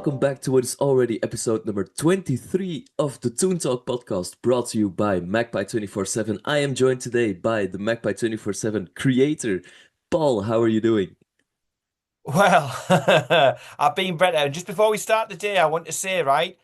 welcome back to what is already episode number 23 of the Toon Talk podcast, brought to you by Magpie 24/7. I am joined today by the Magpie 24/7 creator, Paul. How are you doing? Well, I've been better. And just before we start the day, I want to say, right,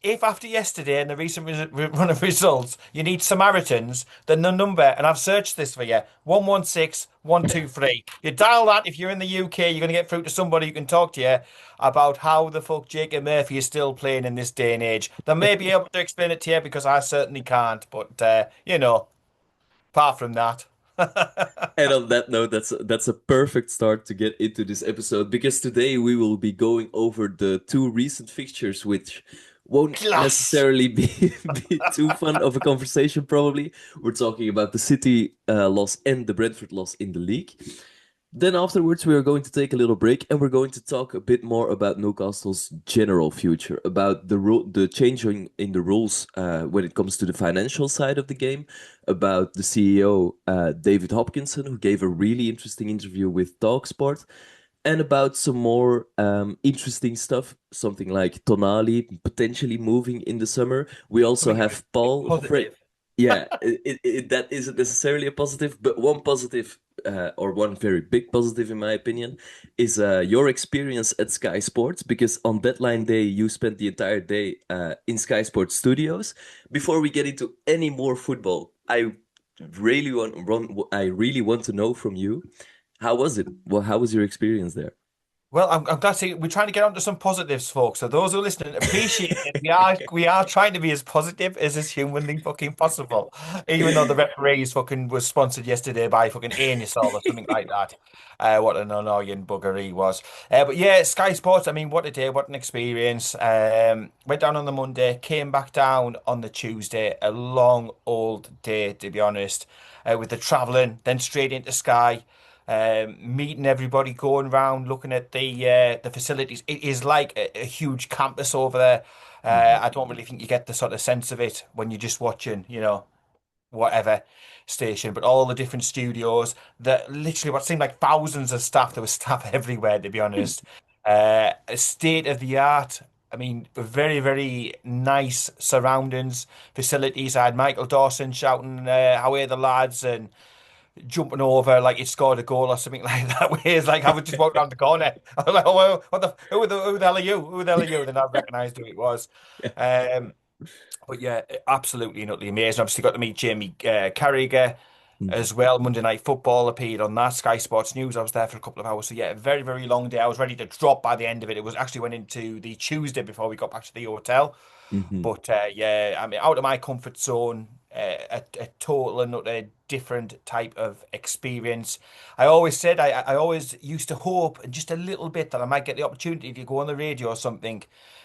if after yesterday and the recent run of results, you need Samaritans, then the number, and I've searched this for you, 116123. You dial that if you're in the UK, you're going to get through to somebody who can talk to you about how the fuck Jacob Murphy is still playing in this day and age. They may be able to explain it to you because I certainly can't, but, apart from that. And on that note, that's a perfect start to get into this episode because today we will be going over the two recent fixtures, which won't Class! necessarily be be too fun of a conversation. Probably we're talking about the City loss and the Brentford loss in the league. Then afterwards, we are going to take a little break and we're going to talk a bit more about Newcastle's general future, about the changing in the rules when it comes to the financial side of the game, about the CEO David Hopkinson, who gave a really interesting interview with Talksport, and about some more interesting stuff, something like Tonali potentially moving in the summer. We also Something a have bit Paul. positive. Yeah, that isn't necessarily a positive, but one positive, or one very big positive, in my opinion, is your experience at Sky Sports, because on deadline day, you spent the entire day in Sky Sports studios. Before we get into any more football, I really want to know from you, how was it? Well, how was your experience there? Well, I'm glad to see we're trying to get onto some positives, folks. So those who are listening, appreciate it. We are trying to be as positive as is humanly fucking possible. Even though the referees fucking was sponsored yesterday by fucking Anusol or something like that. What an annoying bugger he was. But yeah, Sky Sports, I mean, what a day, what an experience. Went down on the Monday, came back down on the Tuesday. A long old day, to be honest, with the travelling, then straight into Sky, meeting everybody, going around, looking at the facilities. It is like a huge campus over there. Mhm. I don't really think you get the sort of sense of it when you're just watching, whatever station, but all the different studios, that literally what seemed like thousands of staff. There was staff everywhere, to be honest. State of the art. I mean, very, very nice surroundings, facilities. I had Michael Dawson shouting, "How are the lads?" and jumping over like he scored a goal or something like that. Where it's like I would just walk around the corner. I was like, "Oh, well, who the hell are you? Who the hell are you?" Then I recognised who it was. Um, but yeah, absolutely and utterly amazing. Obviously, got to meet Jamie Carragher Mhm. as well. Monday Night Football appeared on that. Sky Sports News. I was there for a couple of hours. So yeah, a very, very long day. I was ready to drop by the end of it. It was actually went into the Tuesday before we got back to the hotel. Mhm. But yeah, I mean, out of my comfort zone, a total and utter different type of experience. I always said I always used to hope just a little bit that I might get the opportunity to go on the radio or something,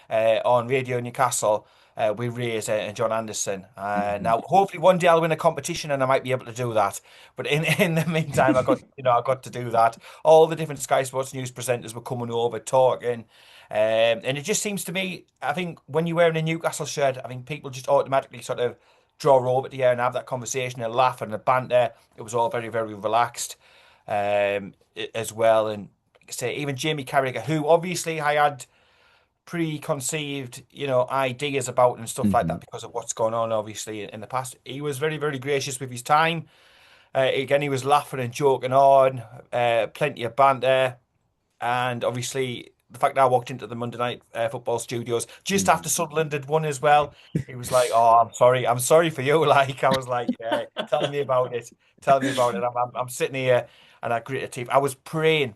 on Radio Newcastle, with Reyes and John Anderson. Mhm. Now, hopefully, one day I'll win a competition and I might be able to do that. But in the meantime, I got to do that. All the different Sky Sports News presenters were coming over talking. And it just seems to me, I think when you're wearing a Newcastle shirt, I think people just automatically sort of draw over to you and have that conversation and laugh and the banter. It was all very, very relaxed, as well. And like I say, even Jamie Carragher, who obviously I had preconceived, ideas about and stuff like that Mhm. because of what's gone on, obviously, in the past. He was very, very gracious with his time. Again, he was laughing and joking on, plenty of banter. And obviously, the fact that I walked into the Monday Night Football studios just Mhm. after Sunderland had won as well, he was like, "Oh, I'm sorry for you." Like I was like, "Yeah, tell me about it, tell me about it." I'm sitting here and I grit teeth. I was praying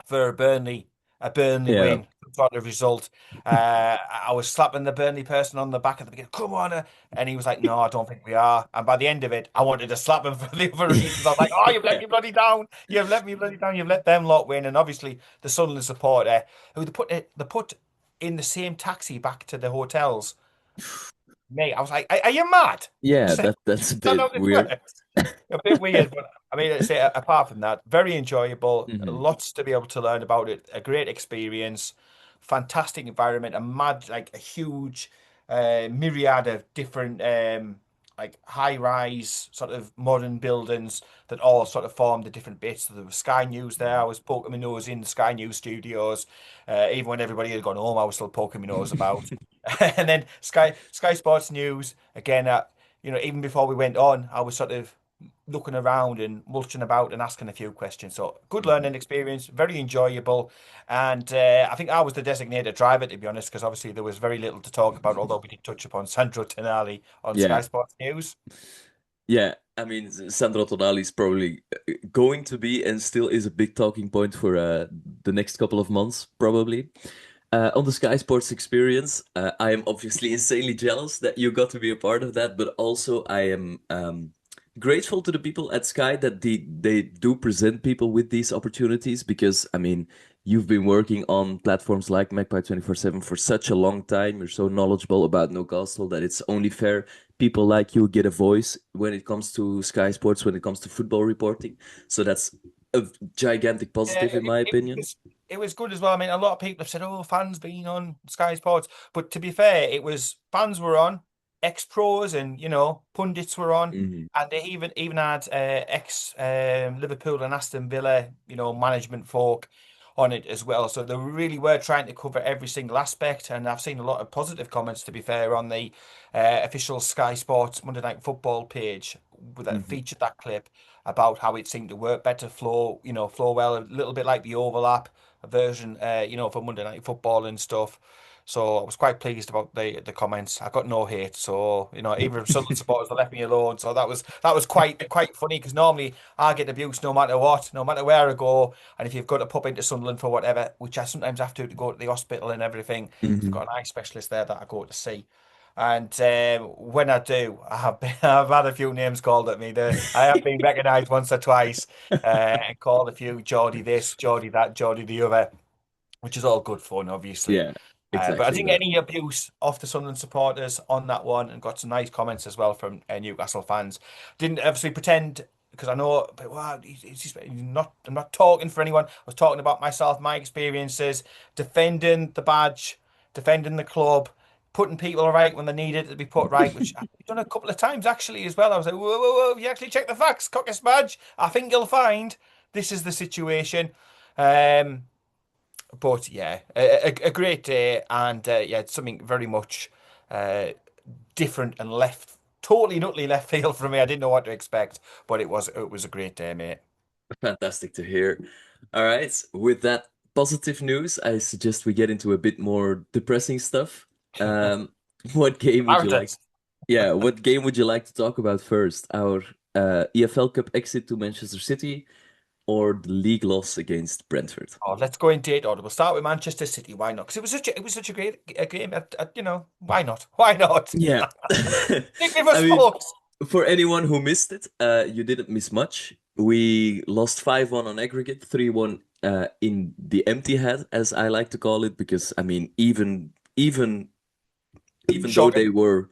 for a Burnley Yeah. win, some sort of result. I was slapping the Burnley person on the back at the beginning. Come on, and he was like, "No, I don't think we are." And by the end of it, I wanted to slap him for the other reasons. I was like, "Oh, you've let me bloody down! You've let me bloody down! You've let them lot win!" And obviously, the Sunderland supporter who they put in the same taxi back to the hotels. Mate, I was like, "Are you mad? Yeah, Is that's a that bit how this weird. works?" A bit weird, but I mean, I say apart from that, very enjoyable. Mhm. Lots to be able to learn about it. A great experience, fantastic environment, a huge myriad of different like high-rise sort of modern buildings that all sort of formed the different bits. So there was Sky News there. I was poking my nose in the Sky News studios. Even when everybody had gone home, I was still poking my nose about. And then Sky Sports News again. Even before we went on, I was sort of looking around and mulching about and asking a few questions. So good Mhm. learning experience, very enjoyable. And I think I was the designated driver, to be honest, because obviously there was very little to talk about, although we did touch upon Sandro Tonali on Sky Yeah, Sports News. yeah. I mean, Sandro Tonali is probably going to be and still is a big talking point for the next couple of months, probably. On the Sky Sports experience, I am obviously insanely jealous that you got to be a part of that, but also I am grateful to the people at Sky that they do present people with these opportunities because, I mean, you've been working on platforms like Magpie 24/7 for such a long time. You're so knowledgeable about Newcastle that it's only fair people like you get a voice when it comes to Sky Sports, when it comes to football reporting. So that's a gigantic Yeah, positive, in my it opinion. was it was good as well. I mean, a lot of people have said, "Oh, fans been on Sky Sports," but to be fair, it was fans were on, ex-pros and pundits were on, Hmm. and they even had ex Liverpool and Aston Villa management folk on it as well. So they really were trying to cover every single aspect, and I've seen a lot of positive comments. To be fair, on the official Sky Sports Monday Night Football page that Hmm. featured that clip about how it seemed to work better, flow well, a little bit like the overlap version, for Monday Night Football and stuff. So I was quite pleased about the comments. I got no hate, so even Sunderland supporters they left me alone. So that was quite funny because normally I get abuse no matter what, no matter where I go, and if you've got to pop into Sunderland for whatever, which I sometimes have to go to the hospital and everything, because they've Hmm. got an eye specialist there that I go to see. And when I do, I've had a few names called at me. I have been recognised once or twice, and called a few Geordie this, Geordie that, Geordie the other, which is all good fun, obviously. Yeah, But I exactly think that. any abuse of the Sunderland supporters on that one, and got some nice comments as well from Newcastle fans. Didn't obviously pretend because I know, but well, he's not. I'm not talking for anyone. I was talking about myself, my experiences, defending the badge, defending the club, putting people right when they needed to be put right, which I've done a couple of times actually as well. I was like, whoa, whoa, whoa! You actually check the facts, Caucus badge. I think you'll find this is the situation. Um, but yeah, a great day, and yeah, it's something very much uh, different and totally and utterly left field from me. I didn't know what to expect, but it was a great day, mate. Fantastic to hear. All right, with that positive news, I suggest we get into a bit more depressing stuff. Um, what game would you like? Paradise. Yeah, what game would you like to talk about first? Our EFL Cup exit to Manchester City or the league loss against Brentford? Oh, let's go in date order. We'll start with Manchester City. Why not? Because it was such a great a game. Why not? Why not? Yeah. Think of us, I mean, folks. for anyone who missed it, you didn't miss much. We lost 5-1 on aggregate, 3-1 in the empty head, as I like to call it, because I mean, even though Shocking. they were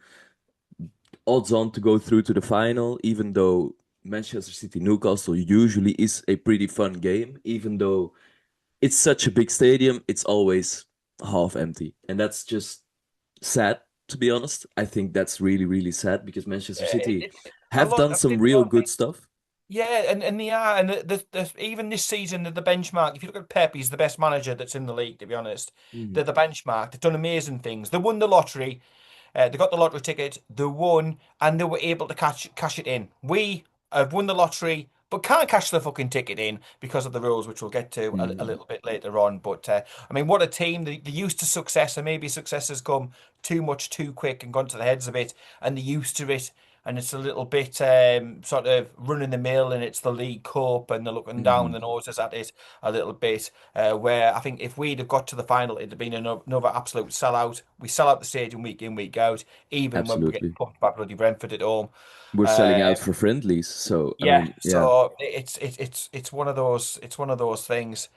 odds on to go through to the final, even though Manchester City Newcastle usually is a pretty fun game, even though it's such a big stadium, it's always half empty. And that's just sad, to be honest. I think that's really, really sad because Manchester City A have lot. done I've some seen a real lot of good things. stuff. Yeah, and they are, and even this season, the benchmark. If you look at Pep, he's the best manager that's in the league. To be honest, they're Mhm. the benchmark. They've done amazing things. They won the lottery. They got the lottery ticket. They won, and they were able to cash it in. We have won the lottery, but can't cash the fucking ticket in because of the rules, which we'll get to a Mhm. little bit later on. But I mean, what a team! They used to success, and maybe success has come too much too quick and gone to the heads of it, and they're used to it. And it's a little bit sort of running the mill, and it's the League Cup, and they're looking down Mhm. the noses at it a little bit. Where I think if we'd have got to the final, it'd have been another absolute sellout. We sell out the stadium week in, week out, even when we get Absolutely. pumped by bloody Brentford at home. We're selling Uh, out for friendlies. So, I yeah, mean, yeah. so it's one of those things.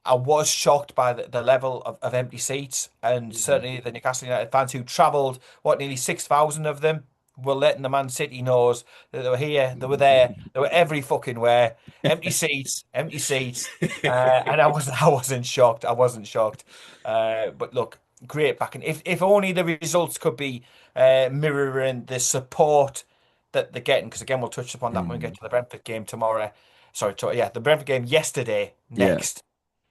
I was shocked by the level of empty seats, and Mhm. certainly the Newcastle United fans who travelled, nearly 6,000 of them were letting the Man City knows that they were here, they were there, they were every fucking where. Empty seats, and I wasn't shocked. I wasn't shocked. But look, great backing. If only the results could be mirroring the support. that they're getting, because again, we'll touch upon that when we get Mm. to the Brentford game tomorrow. Sorry, yeah, the Brentford game yesterday, Yeah, next.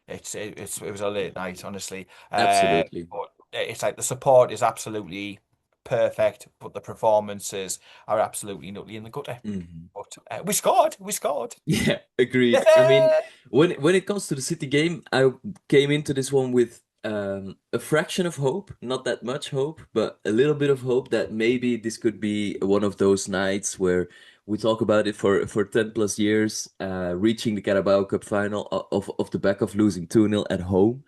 It was a late night, honestly. absolutely. But it's like the support is absolutely perfect, but the performances are absolutely nutty in the gutter. Mhm. But we scored. We scored. Yeah, agreed. I mean, when it comes to the City game, I came into this one with a fraction of hope, not that much hope, but a little bit of hope that maybe this could be one of those nights where we talk about it for 10 plus years, reaching the Carabao Cup final of the back of losing 2-0 at home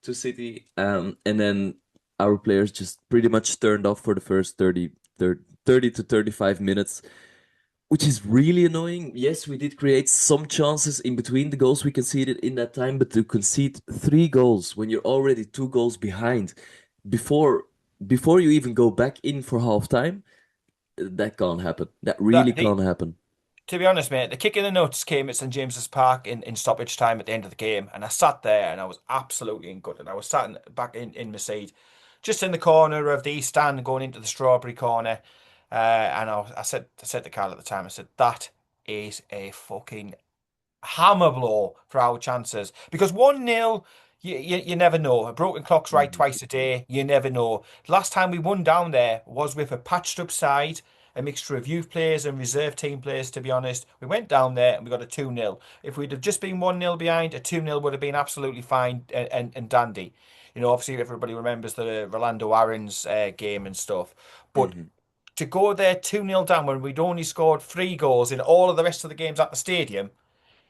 to City, and then our players just pretty much turned off for the first 30 to 35 minutes, which is really annoying. Yes, we did create some chances in between the goals we conceded in that time, but to concede 3 goals when you're already 2 goals behind before before you even go back in for half time, that can't happen. That really That can't happen. To be honest, mate, the kick in the nuts came at St James's Park in stoppage time at the end of the game, and I sat there and I was absolutely gutted. I was sat back in my seat, just in the corner of the east stand, going into the strawberry corner, and I said to Carl at the time, I said that is a fucking hammer blow for our chances, because 1-0, you never know. A broken clock's right Mhm. twice a day. You never know. Last time we won down there was with a patched up side, a mixture of youth players and reserve team players, to be honest. We went down there and we got a 2-0. If we'd have just been 1-0 behind, a 2-0 would have been absolutely fine and dandy. Obviously everybody remembers the Rolando Aaron's game and stuff. But Mhm. to go there 2-0 down when we'd only scored 3 goals in all of the rest of the games at the stadium,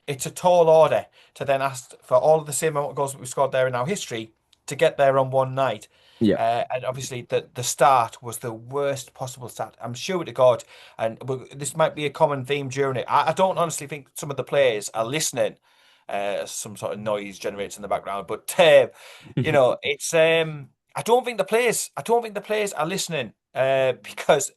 it's a tall order to then ask for all of the same amount of goals that we scored there in our history to get there on one night. Yeah. And obviously, the start was the worst possible start. I'm sure to God, and this might be a common theme during it. I don't honestly think some of the players are listening. Some sort of noise generates in the background, but it's I don't think the players. I don't think the players are listening. Because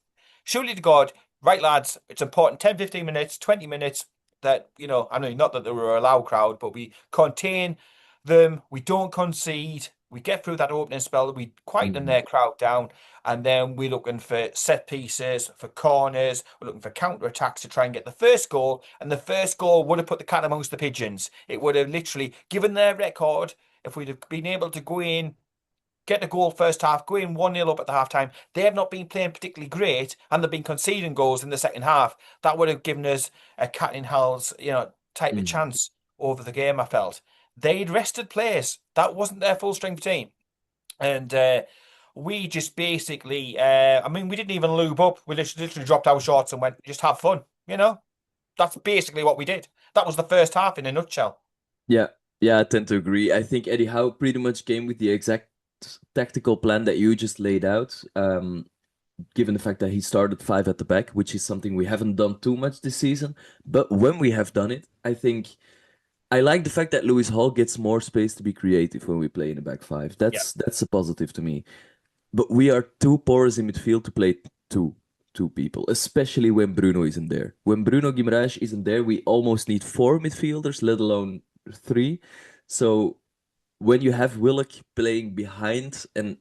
surely to God, right, lads, it's important. 10, 15 minutes, 20 minutes that, I know not that they were a loud crowd, but we contain them, we don't concede, we get through that opening spell, we quieten Mhm. their crowd down, and then we're looking for set pieces, for corners, we're looking for counter attacks to try and get the first goal, and the first goal would have put the cat amongst the pigeons. It would have literally given their record. If we'd have been able to go in, get a goal first half, go in 1-0 up at the half time. They have not been playing particularly great, and they've been conceding goals in the second half. That would have given us a cat in hell's, type of Mhm. chance over the game, I felt. They'd rested players. That wasn't their full strength team. And we just basically, I mean, we didn't even lube up. We literally dropped our shorts and went, just have fun. That's basically what we did. That was the first half in a nutshell. Yeah, yeah, I tend to agree. I think Eddie Howe pretty much came with the exact tactical plan that you just laid out. Given the fact that he started five at the back, which is something we haven't done too much this season. But when we have done it, I think I like the fact that Lewis Hall gets more space to be creative when we play in the back five. Yeah, That's a positive to me. But we are too porous in midfield to play two two people, especially when Bruno isn't there. When Bruno Guimaraes isn't there, we almost need four midfielders, let alone three. So when you have Willock playing behind, and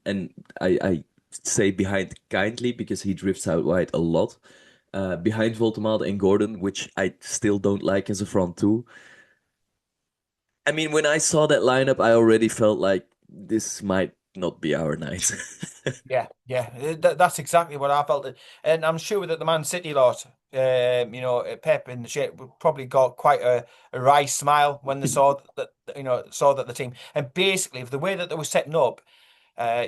I say behind kindly because he drifts out wide a lot, behind Voltemade and Gordon, which I still don't like as a front two. I mean, when I saw that lineup, I already felt like this might not be our night. yeah. That's exactly what I felt. And I'm sure that the Man City lot, Pep in the shape probably got quite a wry smile when they saw that the team, and basically the way that they were setting up.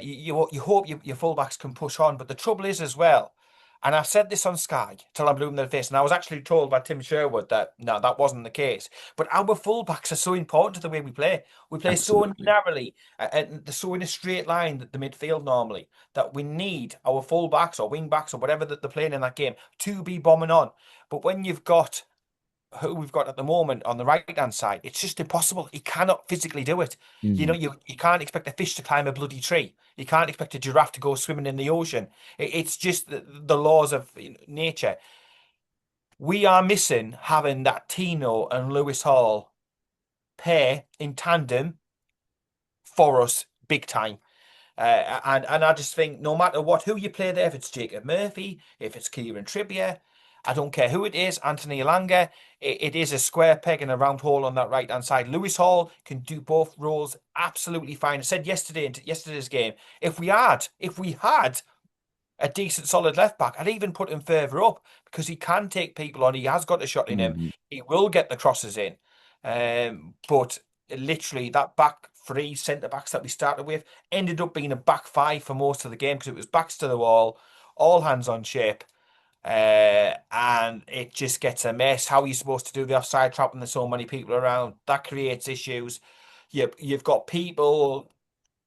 You hope your fullbacks can push on, but the trouble is as well, and I've said this on Sky till I'm blue in the face, and I was actually told by Tim Sherwood that no, that wasn't the case. But our fullbacks are so important to the way we play. We play so Absolutely. narrowly, and they're so in a straight line, the midfield normally, that we need our fullbacks or wing backs or whatever that they're playing in that game to be bombing on. But when you've got who we've got at the moment on the right hand side, it's just impossible. He cannot physically do it. Mhm. You can't expect a fish to climb a bloody tree. You can't expect a giraffe to go swimming in the ocean. It's just the laws of nature. We are missing having that Tino and Lewis Hall pair in tandem for us big time. And I just think no matter what, who you play there, if it's Jacob Murphy, if it's Kieran Trippier, I don't care who it is, Anthony Elanga. It is a square peg in a round hole on that right hand side. Lewis Hall can do both roles absolutely fine. I said yesterday in yesterday's game, if we had a decent solid left back, I'd even put him further up because he can take people on. He has got a shot in him. Hmm. He will get the crosses in. But literally that back three centre backs that we started with ended up being a back five for most of the game because it was backs to the wall, all hands on shape. And it just gets a mess. How are you supposed to do the offside trap when there's so many people around? That creates issues. You've got people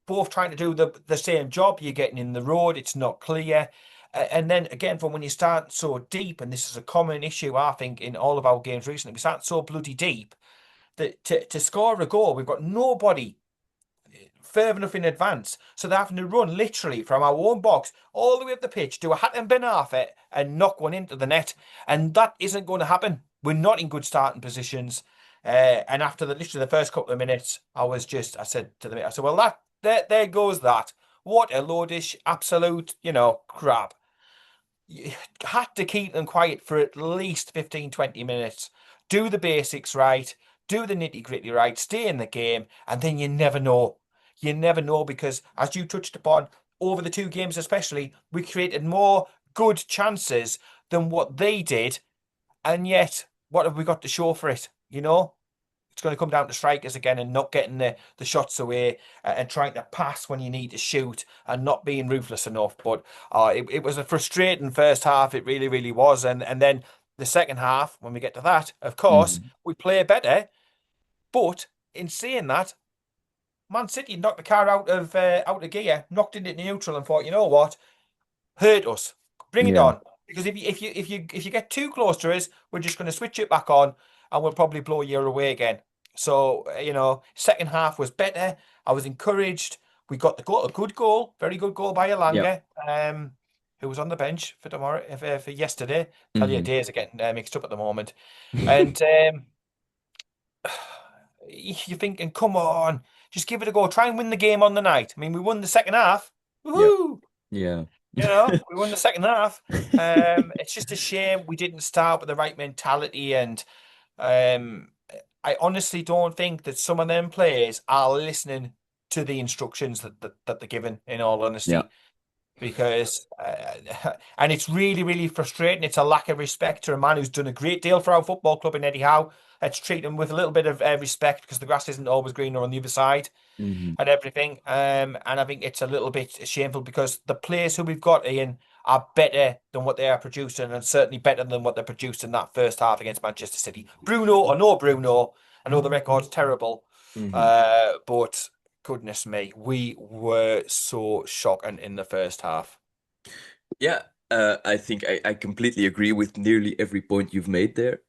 both trying to do the same job. You're getting in the road. It's not clear. And then again, from when you start so deep, and this is a common issue, I think, in all of our games recently, we start so bloody deep that to score a goal, we've got nobody further enough in advance. So they're having to run literally from our own box all the way up the pitch, do a hat and bin half it, and knock one into the net. And that isn't going to happen. We're not in good starting positions. And after literally the first couple of minutes, I said to them, I said, well, there goes that. What a loadish, absolute, crap. You had to keep them quiet for at least 15, 20 minutes. Do the basics right, do the nitty-gritty right, stay in the game, and then you never know. You never know because, as you touched upon, over the two games especially, we created more good chances than what they did, and yet, what have we got to show for it? It's going to come down to strikers again and not getting the shots away and trying to pass when you need to shoot and not being ruthless enough. But it was a frustrating first half. It really, really was. And then the second half, when we get to that, of course, Hmm. we play better. But in saying that, Man City knocked the car out of gear, knocked it into neutral, and thought, you know what? Hurt us. Bring it Yeah. on. Because if you get too close to us, we're just going to switch it back on, and we'll probably blow you away again. So second half was better. I was encouraged. We got the goal, a good goal, very good goal by Yeah. Elanga, who was on the bench for tomorrow, for yesterday. Tell you, Hmm. days are getting mixed up at the moment. And you're thinking, come on, just give it a go. Try and win the game on the night. I mean, we won the second half. Yeah. Woohoo! Yeah. We won the second half. It's just a shame we didn't start with the right mentality, and um, I honestly don't think that some of them players are listening to the instructions that they're given. In all Yeah. honesty, because and it's really, really frustrating. It's a lack of respect to a man who's done a great deal for our football club in Eddie Howe. Let's treat him with a little bit of respect because the grass isn't always greener on the other side Hmm. and everything. And I think it's a little bit shameful because the players who we've got in are better than what they are producing, and certainly better than what they produced in that first half against Manchester City. Bruno or no Bruno, I know the record's terrible, Hmm. but goodness me, we were so shocking in the first half. Yeah, I think I completely agree with nearly every point you've made there.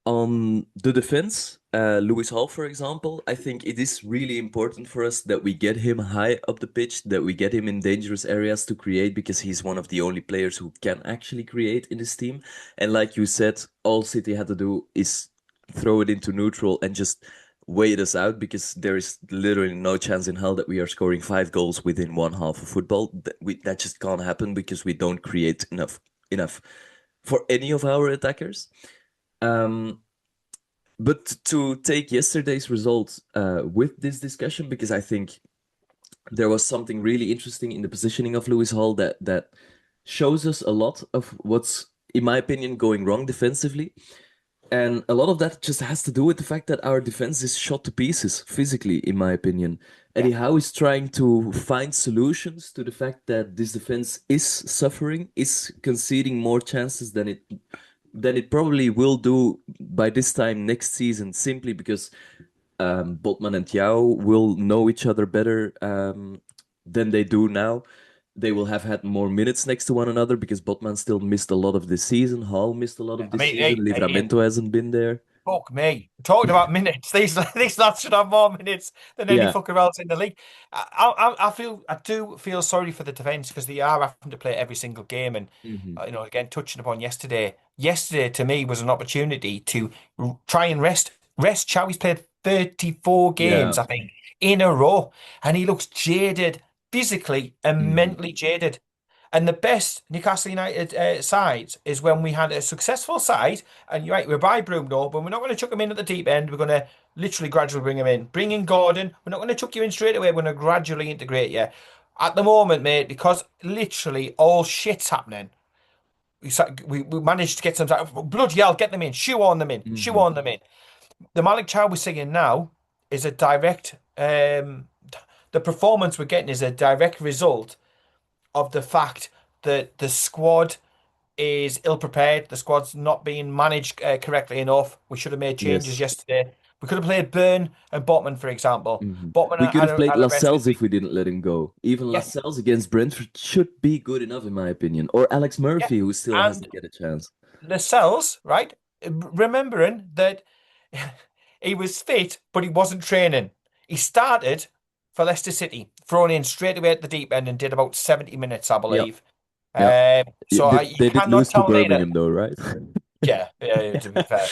On the defense, Lewis Hall, for example, I think it is really important for us that we get him high up the pitch, that we get him in dangerous areas to create, because he's one of the only players who can actually create in this team. And like you said, all City had to do is throw it into neutral and just wait us out, because there is literally no chance in hell that we are scoring 5 goals within one half of football. That just can't happen because we don't create enough for any of our attackers. Um, but to take yesterday's result with this discussion, because I think there was something really interesting in the positioning of Lewis Hall that shows us a lot of what's, in my opinion, going wrong defensively. And a lot of that just has to do with the fact that our defense is shot to pieces physically, in my opinion. Yeah. Eddie Howe is trying to find solutions to the fact that this defense is suffering, is conceding more chances than it probably will do by this time next season, simply because Botman and Yao will know each other better than they do now. They will have had more minutes next to one another because Botman still missed a lot of this season. Hall missed a lot Yeah. of I this mean, season. Ian, Livramento hasn't been there. fuck me. Talking about minutes, these lads should have more minutes than any Yeah. fucker else in the league. I do feel sorry for the defense because they are having to play every single game, and Hmm. again touching upon yesterday. Yesterday to me was an opportunity to try and rest Chow. He's played 34 Yeah. games, I think, in a row, and he looks jaded, physically and Hmm. mentally jaded. And the best Newcastle United sides is when we had a successful side, and you're right, we're by Bruno, but we're not going to chuck him in at the deep end. We're going to literally gradually bring him in. Bring in Gordon. We're not going to chuck you in straight away. We're going to gradually integrate you. At the moment, mate, because literally all shit's happening, we managed to get some. Bloody hell, get them in. Shoe on them in. Shoe Hmm. on them in. The Malik Chow we're seeing now is a direct. The performance we're getting is a direct result of the fact that the squad is ill prepared. The squad's not being managed correctly enough. We should have made changes Yes. yesterday. We could have played Burn and Botman, for example. Botman We could have played had a rest this Lascelles if week. we didn't let him go. Even Yeah, Lascelles against Brentford should be good enough, in my opinion. Or Alex yeah. Murphy, who still And hasn't get a chance. Lascelles, right? Remembering that he was fit, but he wasn't training. He started for Leicester City, thrown in straight away at the deep end and did about 70 minutes, I Yep. believe. Yeah. So you They did cannot lose to tell me that. Birmingham, though, right? Yeah, yeah, to be fair,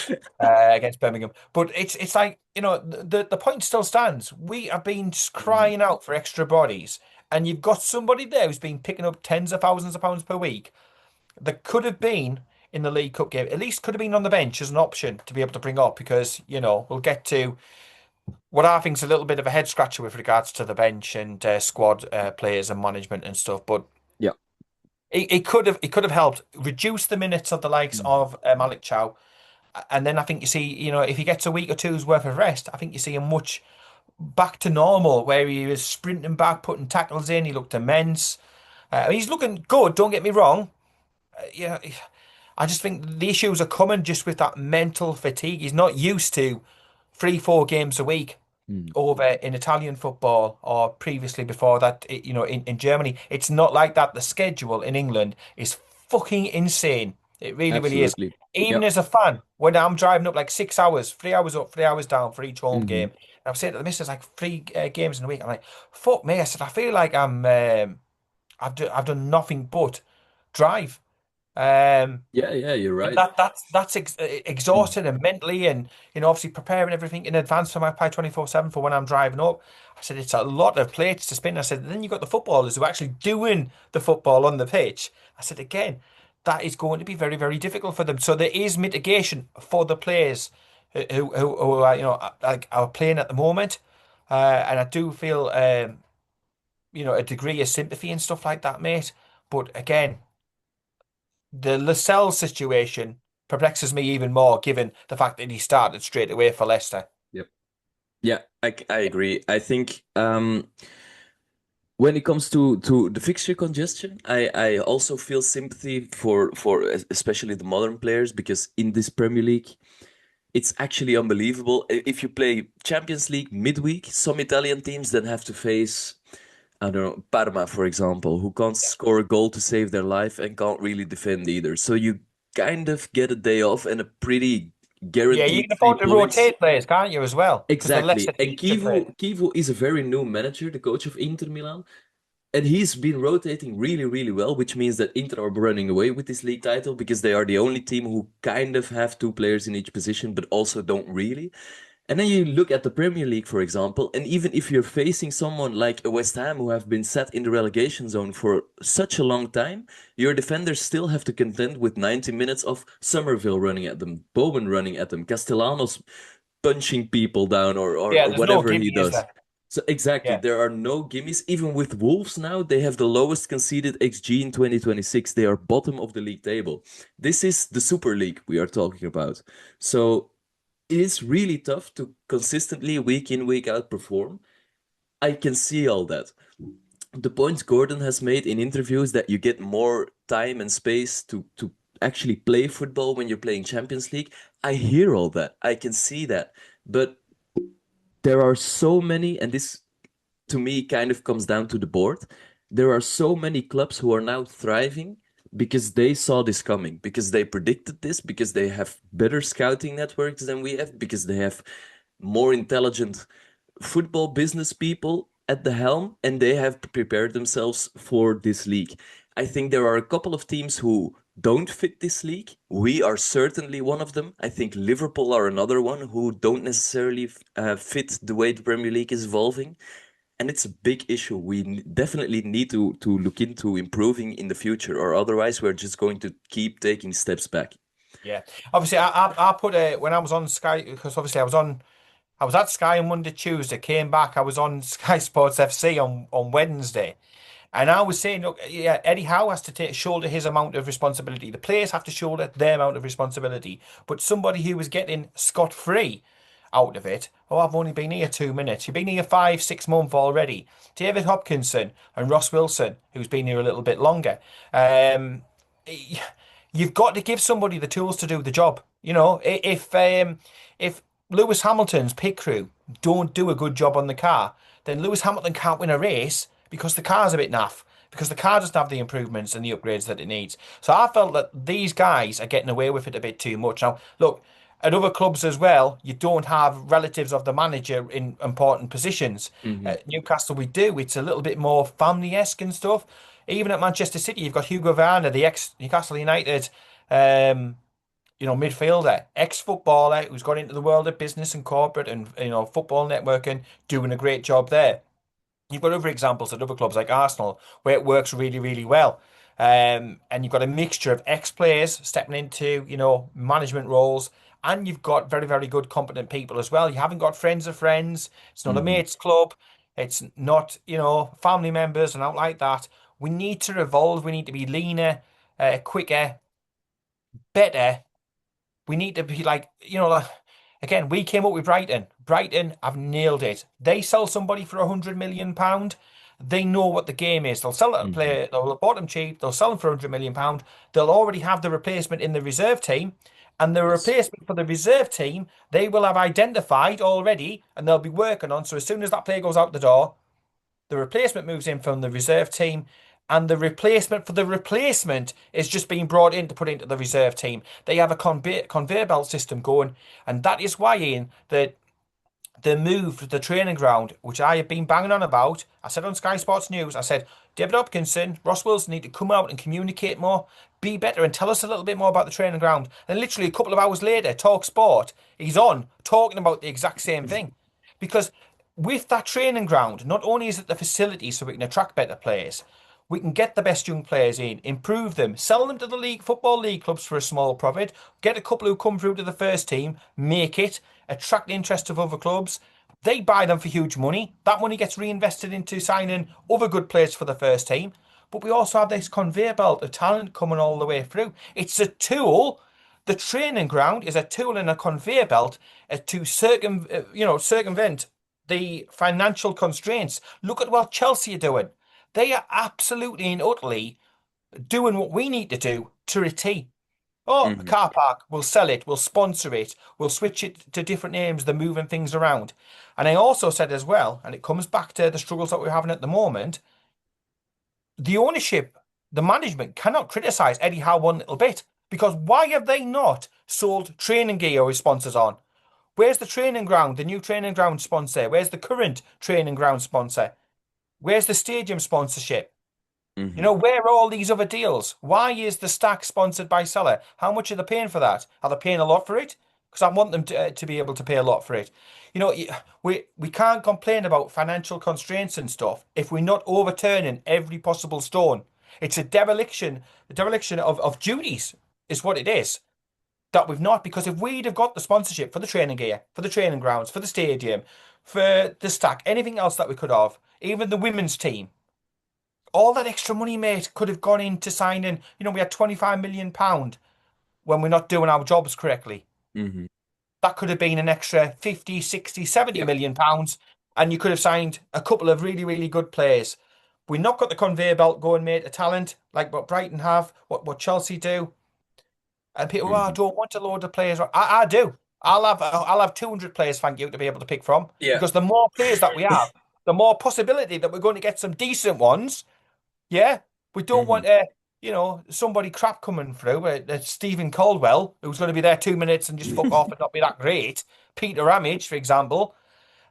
against Birmingham. But it's like, the point still stands. We have been just Mhm. crying out for extra bodies, and you've got somebody there who's been picking up tens of thousands of pounds per week that could have been in the League Cup game, at least could have been on the bench as an option to be able to bring up, because, we'll get to what I think is a little bit of a head scratcher with regards to the bench and squad players and management and stuff. But Yeah. it could have helped reduce the minutes of the likes Mhm. of Malik Chow. And then I think you see, if he gets a week or two's worth of rest, I think you see him much back to normal, where he was sprinting back, putting tackles in. He looked immense. He's looking good, don't get me wrong. Yeah, I just think the issues are coming just with that mental fatigue. He's not used to 3, 4 games a week Mhm. over in Italian football, or previously before that, in Germany. It's not like that. The schedule in England is fucking insane. It really, really is. Absolutely. Even Yeah. as a fan, when I'm driving up like 6 hours, 3 hours up, 3 hours down for each home Hmm. game, and I'm saying to the missus like three games in a week, I'm like, fuck me. I said, I feel like I've done nothing but drive. Um, Yeah, yeah, you're but right. that's exhausting and mentally, and obviously preparing everything in advance for Magpie 24/7 for when I'm driving up. I said it's a lot of plates to spin. I said then you've got the footballers who are actually doing the football on the pitch. I said again, that is going to be very, very difficult for them. So there is mitigation for the players who are like are playing at the moment, and I do feel a degree of sympathy and stuff like that, mate. But again, the Lascelles situation perplexes me even more, given the fact that he started straight away for Leicester. Yep. Yeah, I agree. I think when it comes to the fixture congestion, I also feel sympathy for especially the modern players, because in this Premier League, it's actually unbelievable. If you play Champions League midweek, some Italian teams then have to face, I don't know, Parma, for example, who can't Yeah, score a goal to save their life and can't really defend either. So you kind of get a day off and a pretty yeah, you guaranteed can three afford to points. rotate players, can't you, as well? Because the Leicester Exactly. And teams are played. Kivu is a very new manager, the coach of Inter Milan. And he's been rotating really, really well, which means that Inter are running away with this league title because they are the only team who kind of have two players in each position, but also don't really. And then you look at the Premier League, for example, and even if you're facing someone like a West Ham who have been set in the relegation zone for such a long time, your defenders still have to contend with 90 minutes of Somerville running at them, Bowen running at them, Castellanos punching people down, Yeah, or there's no whatever gimme, he is does. there? So exactly, Yeah, there are no gimmies. Even with Wolves now, they have the lowest conceded XG in 2026. They are bottom of the league table. This is the Super League we are talking about. So it is really tough to consistently week in, week out perform. I can see all that. The points Gordon has made in interviews that you get more time and space to actually play football when you're playing Champions League. I hear all that. I can see that. But there are so many, and this to me kind of comes down to the board. There are so many clubs who are now thriving because they saw this coming, because they predicted this, because they have better scouting networks than we have, because they have more intelligent football business people at the helm, and they have prepared themselves for this league. I think there are a couple of teams who don't fit this league. We are certainly one of them. I think Liverpool are another one who don't necessarily fit the way the Premier League is evolving. And it's a big issue. We definitely need to look into improving in the future, or otherwise we're just going to keep taking steps back. Yeah. Obviously, I put a when I was on Sky, because obviously I was at Sky on Monday, Tuesday, came back. I was on Sky Sports FC on Wednesday. And I was saying, look, yeah, Eddie Howe has to shoulder his amount of responsibility. The players have to shoulder their amount of responsibility. But somebody who was getting scot-free out of it, oh, I've only been here 2 minutes. You've been here 5, 6 months already. David Hopkinson and Ross Wilson, who's been here a little bit longer. Um, you've got to give somebody the tools to do the job. You know, if Lewis Hamilton's pit crew don't do a good job on the car, then Lewis Hamilton can't win a race because the car's a bit naff, because the car doesn't have the improvements and the upgrades that it needs. So I felt that these guys are getting away with it a bit too much. Now, look, at other clubs as well, you don't have relatives of the manager in important positions. Hmm. At Newcastle, we do. It's a little bit more family-esque and stuff. Even at Manchester City, you've got Hugo Varna, the ex-Newcastle United, um, midfielder, ex-footballer who's gone into the world of business and corporate and football networking, doing a great job there. You've got other examples at other clubs like Arsenal where it works really, really well. And you've got a mixture of ex-players stepping into, management roles, and you've got very, very good, competent people as well. You haven't got friends of friends. It's not a Hmm. mates club. It's not, family members and out like that. We need to evolve. We need to be leaner, quicker, better. We need to be again, we came up with Brighton. Brighton have nailed it. They sell somebody for £100 million. They know what the game is. They'll sell it to a Hmm. player, they'll bought them cheap, they'll sell them for £100 million. They'll already have the replacement in the reserve team. And the Yes. replacement for the reserve team, they will have identified already and they'll be working on. So as soon as that player goes out the door, the replacement moves in from the reserve team, and the replacement for the replacement is just being brought in to put into the reserve team. They have a conveyor belt system going, and that is why, Ian, that the move to the training ground, which I have been banging on about. I said on Sky Sports News, I said, David Hopkinson, Ross Wilson need to come out and communicate more, be better, and tell us a little bit more about the training ground. And literally a couple of hours later, Talk Sport, he's on talking about the exact same thing. Because with that training ground, not only is it the facility so we can attract better players, we can get the best young players in, improve them, sell them to the league, football league clubs for a small profit, get a couple who come through to the first team, make it, attract the interest of other clubs. They buy them for huge money. That money gets reinvested into signing other good players for the first team. But we also have this conveyor belt of talent coming all the way through. It's a tool. The training ground is a tool in a conveyor belt to circumvent the financial constraints. Look at what Chelsea are doing. They are absolutely and utterly doing what we need to do to a T. Oh, a Hmm. car park, we'll sell it, we'll sponsor it, we'll switch it to different names, they're moving things around. And I also said as well, and it comes back to the struggles that we're having at the moment, the ownership, the management cannot criticize Eddie Howe one little bit. Because why have they not sold training gear with sponsors on? Where's the training ground, the new training ground sponsor? Where's the current training ground sponsor? Where's the stadium sponsorship? You Hmm. know, where are all these other deals? Why is the stack sponsored by Seller? How much are they paying for that? Are they paying a lot for it? Because I want them to be able to pay a lot for it. You know, we can't complain about financial constraints and stuff if we're not overturning every possible stone. It's the dereliction of duties is what it is that we've not. Because if we'd have got the sponsorship for the training gear, for the training grounds, for the stadium, for the stack, anything else that we could have, even the women's team, all that extra money, mate, could have gone into signing. You know, we had £25 million when we're not doing our jobs correctly. Hmm. That could have been an extra 50, 60, 70 Yep. million pounds, and you could have signed a couple of really, really good players. We've not got the conveyor belt going, mate, of talent like what Brighton have, what Chelsea do. And people, oh, I Hmm. don't want a load of players. I do. I'll have 200 players, thank you, to be able to pick from. Yeah. Because the more players that we have, the more possibility that we're going to get some decent ones. Yeah, we don't Hmm. want somebody crap coming through. Stephen Caldwell, who's going to be there 2 minutes and just fuck off and not be that great. Peter Ramage, for example.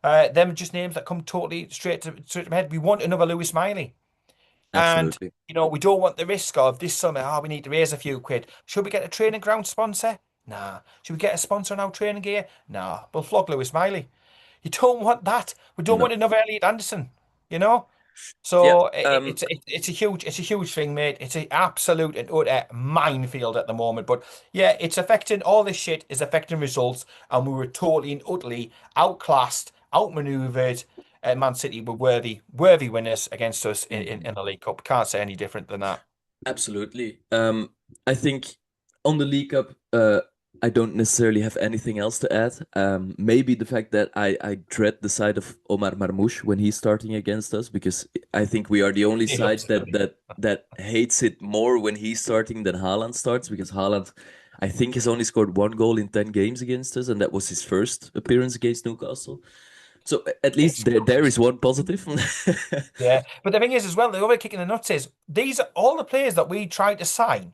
Them are just names that come totally straight to my head. We want another Lewis Miley. And, Absolutely. we don't want the risk of this summer, we need to raise a few quid. Should we get a training ground sponsor? Nah. Should we get a sponsor on our training gear? Nah. We'll flog Lewis Miley. You don't want that. We don't No. want another Elliot Anderson. you know? Yeah. So it's a huge thing, mate. It's an absolute and utter minefield at the moment. But yeah, it's affecting all this shit is affecting results, and we were totally and utterly outclassed, outmaneuvered. And Man City were worthy winners against us in the League Cup. Can't say any different than that. Absolutely. I think on the League Cup, I don't necessarily have anything else to add. Maybe the fact that I dread the side of Omar Marmoush when he's starting against us, because I think we are the only He side loves it. that hates it more when he's starting than Haaland starts, because Haaland, I think, has only scored 1 goal in 10 games against us, and that was his first appearance against Newcastle. So at least It's there is one positive. Yeah, but the thing is as well, the other kick in the nuts is these are all the players that we tried to sign,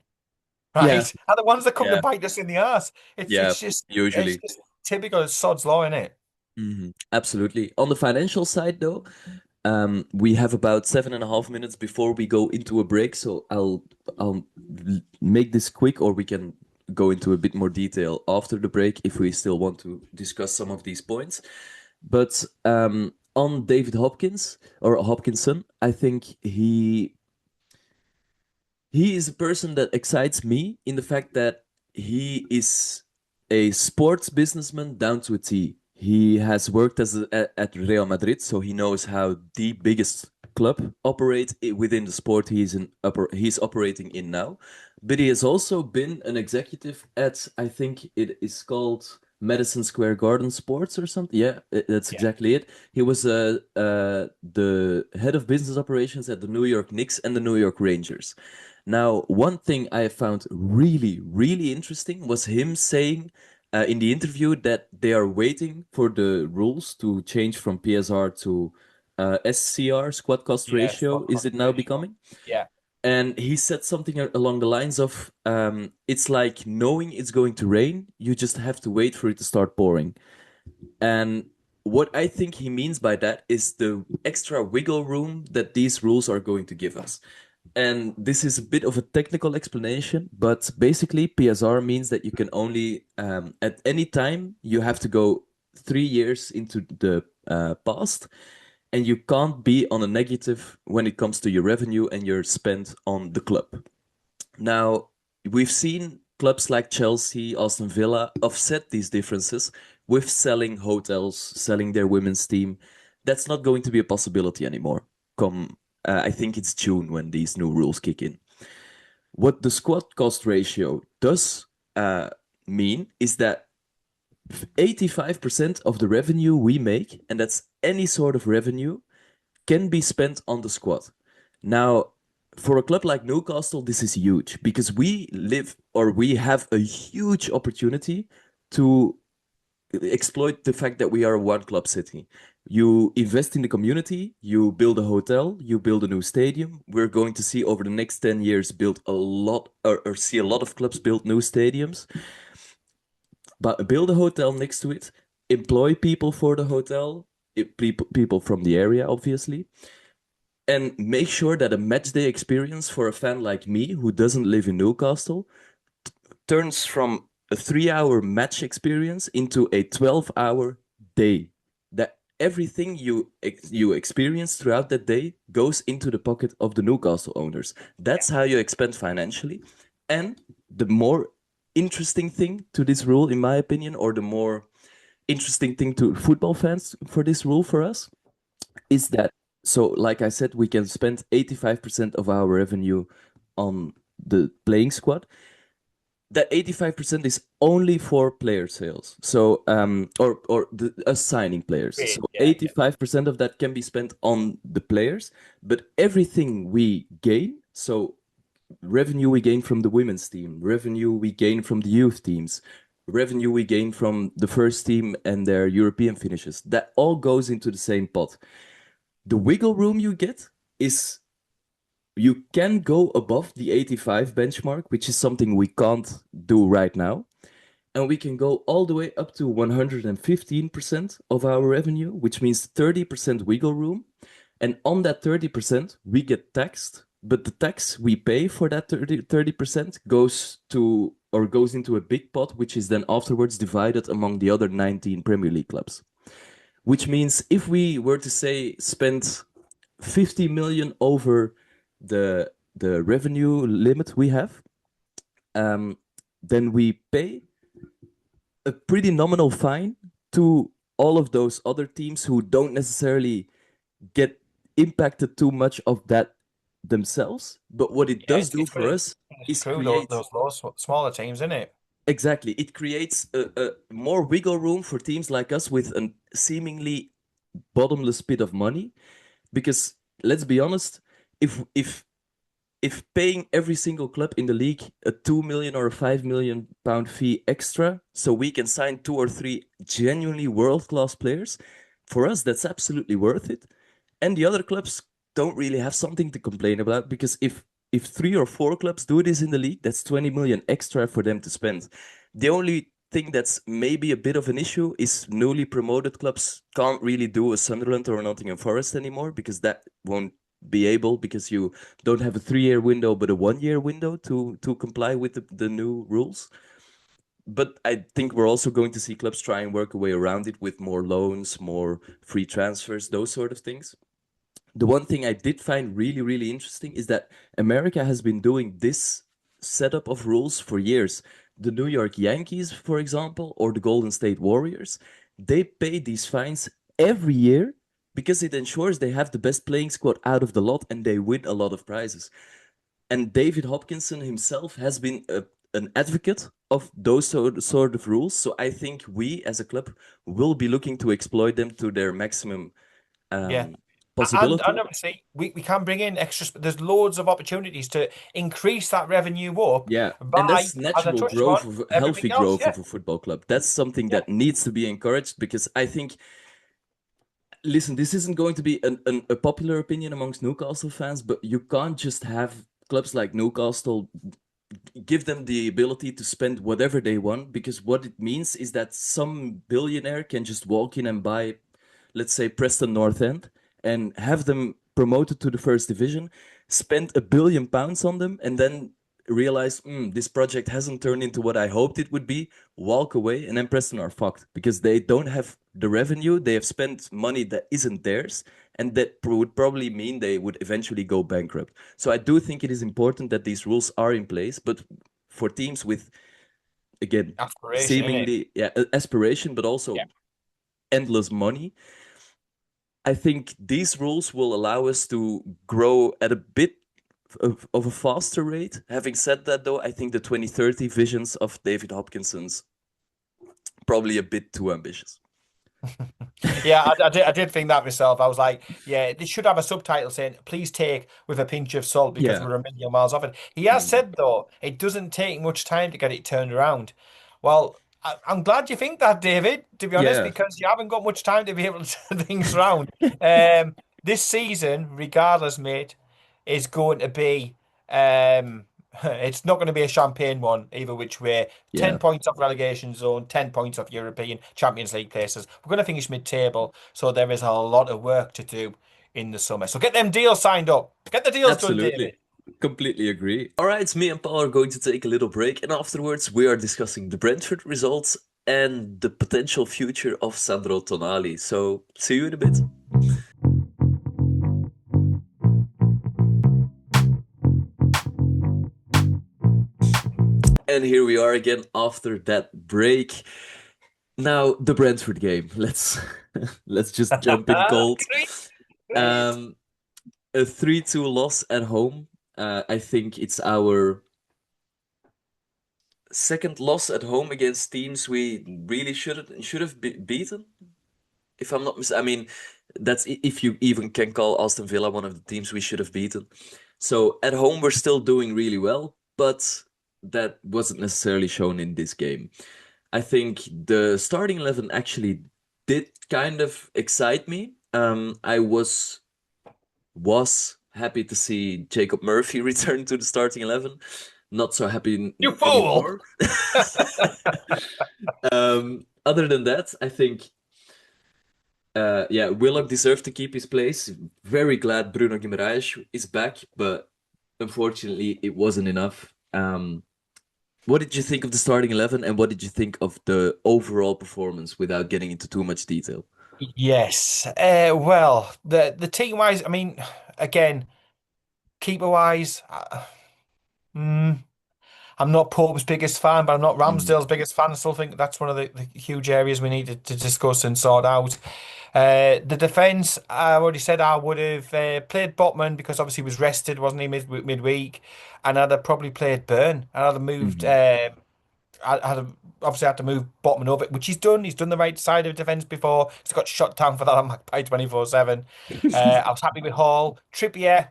Yeah, right? Are the ones that come to yeah, bite us in the ass. It's yeah, it's just it's usually. just typical sod's law, isn't it? Absolutely. On the financial side, though, we have about 7.5 minutes before we go into a break, so I'll make this quick, or we can go into a bit more detail after the break if we still want to discuss some of these points. But on David Hopkins or Hopkinson, I think he is a person that excites me in the fact that he is a sports businessman down to a T. He has worked at Real Madrid, so he knows how the biggest club operates within the sport he's operating in now. But he has also been an executive at, I think it is called Madison Square Garden Sports or something. Yeah, that's Yeah. exactly it. He was the head of business operations at the New York Knicks and the New York Rangers. Now, one thing I found really, really interesting was him saying in the interview that they are waiting for the rules to change from PSR to SCR, squad cost Yeah, ratio, spot is it now concentration. becoming? Yeah, And he said something along the lines of it's like knowing it's going to rain, you just have to wait for it to start pouring. And what I think he means by that is the extra wiggle room that these rules are going to give us. And this is a bit of a technical explanation, but basically, PSR means that you can only, at any time, you have to go 3 years into the past, and you can't be on a negative when it comes to your revenue and your spend on the club. Now, we've seen clubs like Chelsea, Aston Villa offset these differences with selling hotels, selling their women's team. That's not going to be a possibility anymore. Come, I think it's June when these new rules kick in. What the squad cost ratio does mean is that 85% of the revenue we make, and that's any sort of revenue, can be spent on the squad. Now, for a club like Newcastle, this is huge because we have a huge opportunity to exploit the fact that we are a one club city. You invest in the community, you build a hotel, you build a new stadium. We're going to see over the next 10 years build a lot or see a lot of clubs build new stadiums, but build a hotel next to it, employ people for the hotel, people from the area, obviously, and make sure that a match day experience for a fan like me who doesn't live in Newcastle turns from a 3 hour match experience into a 12-hour day. That everything you experience throughout that day goes into the pocket of the Newcastle owners. yeah. That's how you expand financially. And the more interesting thing to this rule, in my opinion, or the more interesting thing to football fans for this rule for us, is that, so like I said, we can spend 85% of our revenue on the playing squad. That 85% is only for player sales. So or us signing players. So Great. Yeah, yeah. 85% of that can be spent on the players, but everything we gain, so revenue we gain from the women's team, revenue we gain from the youth teams, revenue we gain from the first team and their European finishes, that all goes into the same pot. The wiggle room you get is you can go above the 85 benchmark, which is something we can't do right now. And we can go all the way up to 115% of our revenue, which means 30% wiggle room. And on that 30%, we get taxed, but the tax we pay for that 30% goes into a big pot, which is then afterwards divided among the other 19 Premier League clubs. Which means if we were to say spend 50 million over the revenue limit we have, then we pay a pretty nominal fine to all of those other teams who don't necessarily get impacted too much of that themselves. But what it Yeah, does do it's for going us to is screw create those smaller teams, isn't it? exactly, it creates a more wiggle room for teams like us with a seemingly bottomless pit of money. Because let's be honest, if paying every single club in the league a 2 million or a 5 million pound fee extra so we can sign two or three genuinely world class players, for us that's absolutely worth it. And the other clubs don't really have something to complain about, because if three or four clubs do this in the league, that's 20 million extra for them to spend. The only thing that's maybe a bit of an issue is newly promoted clubs can't really do a Sunderland or a Nottingham Forest anymore, because that won't be able, because you don't have a 3-year window but a 1-year window to comply with the new rules. But I think we're also going to see clubs try and work a way around it with more loans, more free transfers, those sort of things. The one thing I did find really, really interesting is that America has been doing this setup of rules for years. The New York Yankees, for example, or the Golden State Warriors, they pay these fines every year because it ensures they have the best playing squad out of the lot and they win a lot of prizes. And David Hopkinson himself has been an advocate of those sort of rules. So I think we as a club will be looking to exploit them to their maximum Yeah. um, And possibility. obviously, we can bring in extra. There's loads of opportunities to increase that revenue up Yeah, and by, that's as I natural touched growth on, of everything healthy else. growth Yeah. of a football club. That's something Yeah. that needs to be encouraged, because I think, listen, this isn't going to be a popular opinion amongst Newcastle fans, but you can't just have clubs like Newcastle give them the ability to spend whatever they want, because what it means is that some billionaire can just walk in and buy, let's say, Preston North End, and have them promoted to the first division, spend £1 billion on them, and then realize, this project hasn't turned into what I hoped it would be, walk away, and then Preston are fucked because they don't have the revenue. They have spent money that isn't theirs, and that would probably mean they would eventually go bankrupt. So I do think it is important that these rules are in place, but for teams with, again, Aspiration, isn't it? seemingly, yeah, aspiration, but Yeah. also endless money, I think these rules will allow us to grow at a bit of a faster rate. Having said that, though, I think the 2030 visions of David Hopkinson's probably a bit too ambitious. Yeah, I did think that myself. I was like, yeah, they should have a subtitle saying, please take with a pinch of salt because Yeah. we're a million miles off it. He has Mm. said, though, it doesn't take much time to get it turned around. Well, I'm glad you think that, David, to be honest, Yeah. because you haven't got much time to be able to turn things around. This season, regardless, mate, is going to be it's not going to be a champagne one either which way. 10 Yeah. points off relegation zone, 10 points off European Champions League places. We're going to finish mid-table, so there is a lot of work to do in the summer. So get them deals signed up. Get the deals done, Absolutely. David. Completely agree. All right, me and Paul are going to take a little break, and afterwards we are discussing the Brentford results and the potential future of Sandro Tonali. So, see you in a bit. And here we are again after that break. Now, the Brentford game. Let's just jump in cold. Great, great. Um, a 3-2 loss at home. I think it's our second loss at home against teams we really should have beaten. If I'm not I mean, that's if you even can call Aston Villa one of the teams we should have beaten. So at home we're still doing really well, but that wasn't necessarily shown in this game. I think the starting 11 actually did kind of excite me. I was happy to see Jacob Murphy return to the starting 11. Not so happy You fool! anymore. Other than that, I think, yeah, Willock deserved to keep his place. Very glad Bruno Guimaraes is back, but unfortunately, it wasn't enough. What did you think of the starting 11, and what did you think of the overall performance without getting into too much detail? Yes. Well, the team wise, I mean, again, keeper wise, I'm not Pope's biggest fan, but I'm not Mhm. Ramsdale's biggest fan. I still think that's one of the huge areas we need to discuss and sort out. The defence, I already said I would have played Botman because obviously he was rested, wasn't he, midweek? And I'd have probably played Burn. And I'd have moved. Mhm. I'd have obviously had to move Botman over, which he's done. He's done the right side of defence before. He's got shot down for that on Magpie 24/7. I was happy with Hall. Trippier,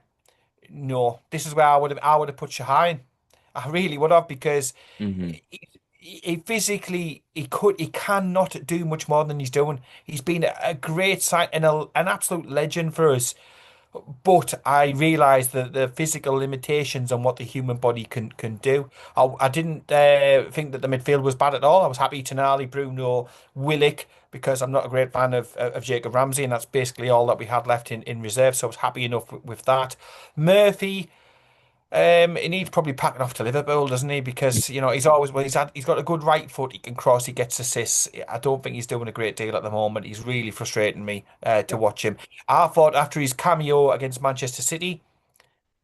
no. This is where I would have put Shahine. I really would have because Mhm. he physically he cannot do much more than he's doing. He's been a great sight and an absolute legend for us. But I realise the physical limitations on what the human body can do. I didn't think that the midfield was bad at all. I was happy Tonali, Bruno, Willock because I'm not a great fan of Jacob Ramsey, and that's basically all that we had left in reserve. So I was happy enough with that. Murphy. He needs probably packing off to Liverpool, doesn't he? Because he's always well, he's got a good right foot. He can cross. He gets assists. I don't think he's doing a great deal at the moment. He's really frustrating me to watch him. I thought after his cameo against Manchester City,